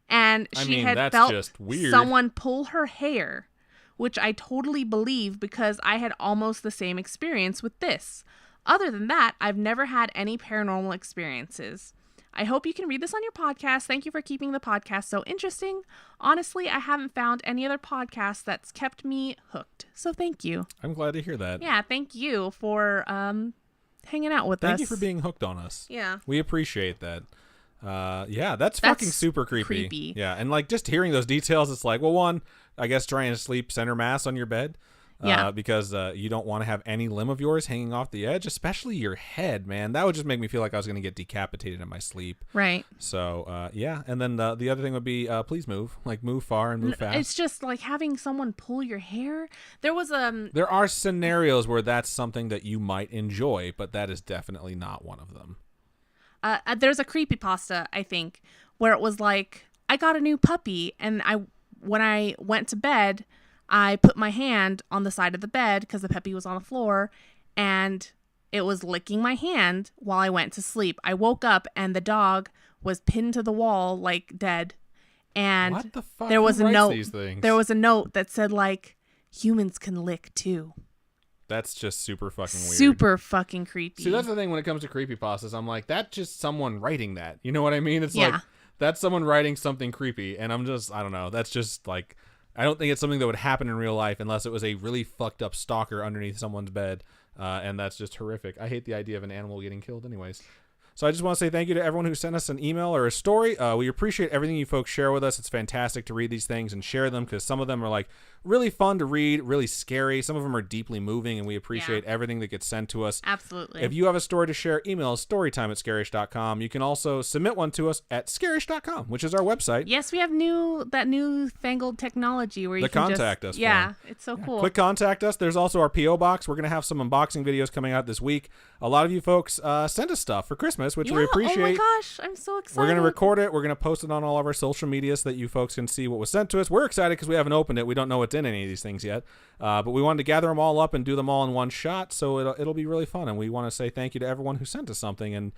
And she had that's felt just weird. Someone pull her hair, which I totally believe because I had almost the same experience with this. Other than that, I've never had any paranormal experiences. I hope you can read this on your podcast. Thank you for keeping the podcast so interesting. Honestly, I haven't found any other podcast that's kept me hooked. So thank you. I'm glad to hear that. Yeah, thank you for hanging out with us. Thank you for being hooked on us. Yeah. We appreciate that. That's fucking super creepy. Yeah, and like just hearing those details, it's like, well, one, I guess trying to sleep center mass on your bed. Because you don't want to have any limb of yours hanging off the edge, especially your head, man. That would just make me feel like I was going to get decapitated in my sleep. Right. So, yeah. And then the other thing would be, please move. Like, move far and move fast. It's just like having someone pull your hair. There are scenarios where that's something that you might enjoy, but that is definitely not one of them. There's a creepypasta, I think, where it was like, I got a new puppy, and when I went to bed, I put my hand on the side of the bed because the puppy was on the floor, and it was licking my hand while I went to sleep. I woke up, and the dog was pinned to the wall, like dead. And what the fuck? There was Who a writes note. These things? There was a note that said, like, humans can lick too. That's just super fucking weird. Super fucking creepy. See, that's the thing when it comes to creepypastas. I'm like, that's just someone writing that. You know what I mean? It's Yeah. like, that's someone writing something creepy. And I don't know. That's just like, I don't think it's something that would happen in real life unless it was a really fucked up stalker underneath someone's bed. And that's just horrific. I hate the idea of an animal getting killed anyways. So I just want to say thank you to everyone who sent us an email or a story. We appreciate everything you folks share with us. It's fantastic to read these things and share them because some of them are like really fun to read, really scary. Some of them are deeply moving, and we appreciate everything that gets sent to us. Absolutely. If you have a story to share, email us storytime@scarish.com. You can also submit one to us at scarish.com, which is our website. Yes, we have that newfangled technology where you can contact us. Yeah, it's so cool. Quick contact us. There's also our P.O. box. We're going to have some unboxing videos coming out this week. A lot of you folks send us stuff for Christmas, which we appreciate. Oh my gosh, I'm so excited. We're going to record it. We're going to post it on all of our social media so that you folks can see what was sent to us. We're excited because we haven't opened it. We don't know what's in any of these things yet. But we wanted to gather them all up and do them all in one shot, so it'll be really fun. And we want to say thank you to everyone who sent us something. And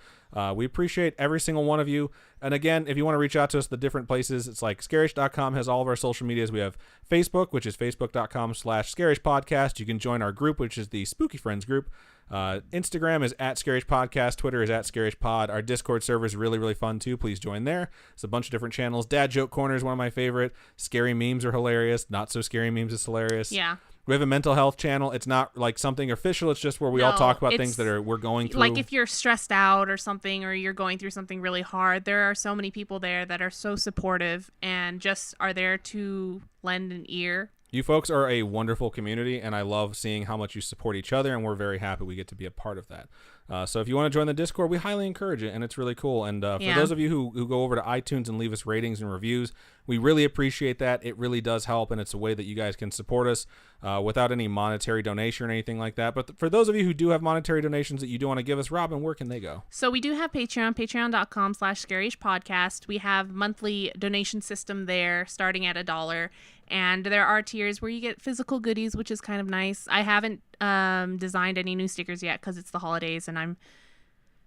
we appreciate every single one of you. And again, if you want to reach out to us, the different places, it's like scarish.com has all of our social medias. We have Facebook, which is facebook.com/scarishpodcast. You can join our group, which is the Spooky Friends group. Instagram is @ScarishPodcast. Twitter is @ScarishPod. Our Discord server is really, really fun too. Please join there. It's a bunch of different channels. Dad Joke Corner is one of my favorite. Scary memes are hilarious. Not so scary memes is hilarious. Yeah. We have a mental health channel. It's not like something official. It's just where we all talk about things that we're going through. Like if you're stressed out or something, or you're going through something really hard, there are so many people there that are so supportive and just are there to lend an ear. You folks are a wonderful community, and I love seeing how much you support each other, and we're very happy we get to be a part of that. So if you want to join the Discord, we highly encourage it, and it's really cool. And for those of you who go over to iTunes and leave us ratings and reviews, we really appreciate that. It really does help, and it's a way that you guys can support us. without any monetary donation or anything like that. But for those of you who do have monetary donations that you do want to give us, Robin, where can they go? So we do have Patreon, patreon.com/scaryish-podcast. We have monthly donation system there starting at $1. And there are tiers where you get physical goodies, which is kind of nice. I haven't designed any new stickers yet because it's the holidays and I'm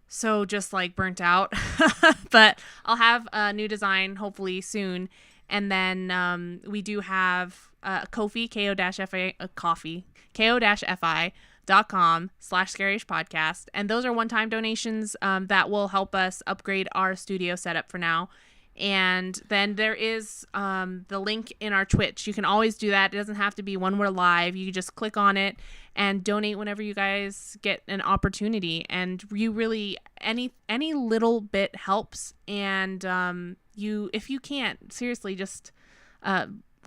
so just like burnt out. But I'll have a new design hopefully soon. And then we do have Ko-fi, Ko-fi, ko-fi.com/scaryish podcast. And those are one-time donations that will help us upgrade our studio setup for now. And then there is the link in our Twitch. You can always do that. It doesn't have to be when we're live. You just click on it and donate whenever you guys get an opportunity. And you really, any little bit helps. And if you can't, seriously, just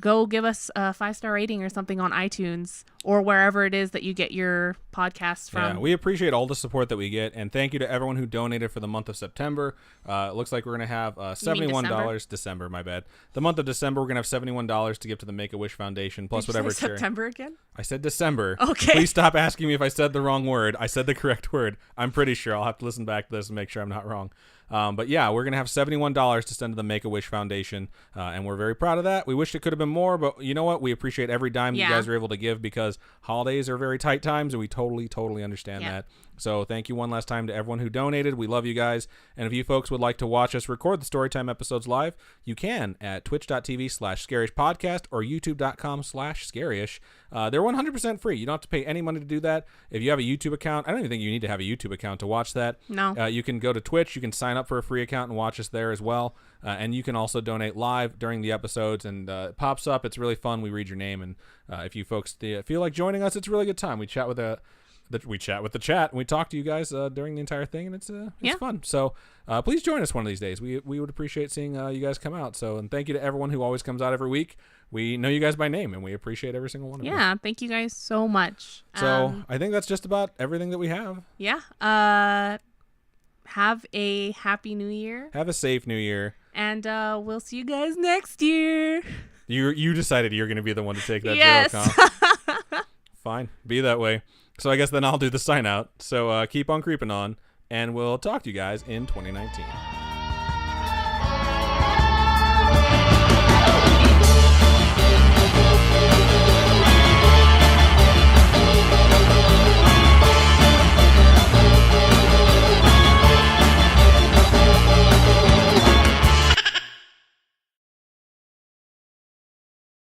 go give us a 5-star rating or something on iTunes or wherever it is that you get your podcasts from. Yeah, we appreciate all the support that we get, and thank you to everyone who donated for the month of September. It looks like we're going to have $71. December, my bad. The month of December, we're going to have $71 to give to the Make-A-Wish Foundation, plus Did whatever you say September again? I said December. Okay. Please stop asking me if I said the wrong word. I said the correct word. I'm pretty sure. I'll have to listen back to this and make sure I'm not wrong. But yeah, we're going to have $71 to send to the Make-A-Wish Foundation, and we're very proud of that. We wish it could have been more, but you know what? We appreciate every dime you guys are able to give because holidays are very tight times, and we totally understand that. So thank you one last time to everyone who donated. We love you guys. And if you folks would like to watch us record the Storytime episodes live, you can at twitch.tv/scaryish-podcast or youtube.com/scaryish. They're 100% free. You don't have to pay any money to do that. If you have a YouTube account, I don't even think you need to have a YouTube account to watch that. No. You can go to Twitch. You can sign up for a free account and watch us there as well. And you can also donate live during the episodes, and it pops up. It's really fun. We read your name, and if you folks feel like joining us, it's a really good time. We chat with the chat, and we talk to you guys during the entire thing, and it's fun. So please join us one of these days. We would appreciate seeing you guys come out. So, and thank you to everyone who always comes out every week. We know you guys by name, and we appreciate every single one of you. Yeah, thank you guys so much. So I think that's just about everything that we have. Yeah. Have a happy new year. Have a safe new year. And we'll see you guys next year. You decided you're going to be the one to take that joke, huh? Fine. Be that way. So I guess then I'll do the sign out. So keep on creeping on, and we'll talk to you guys in 2019.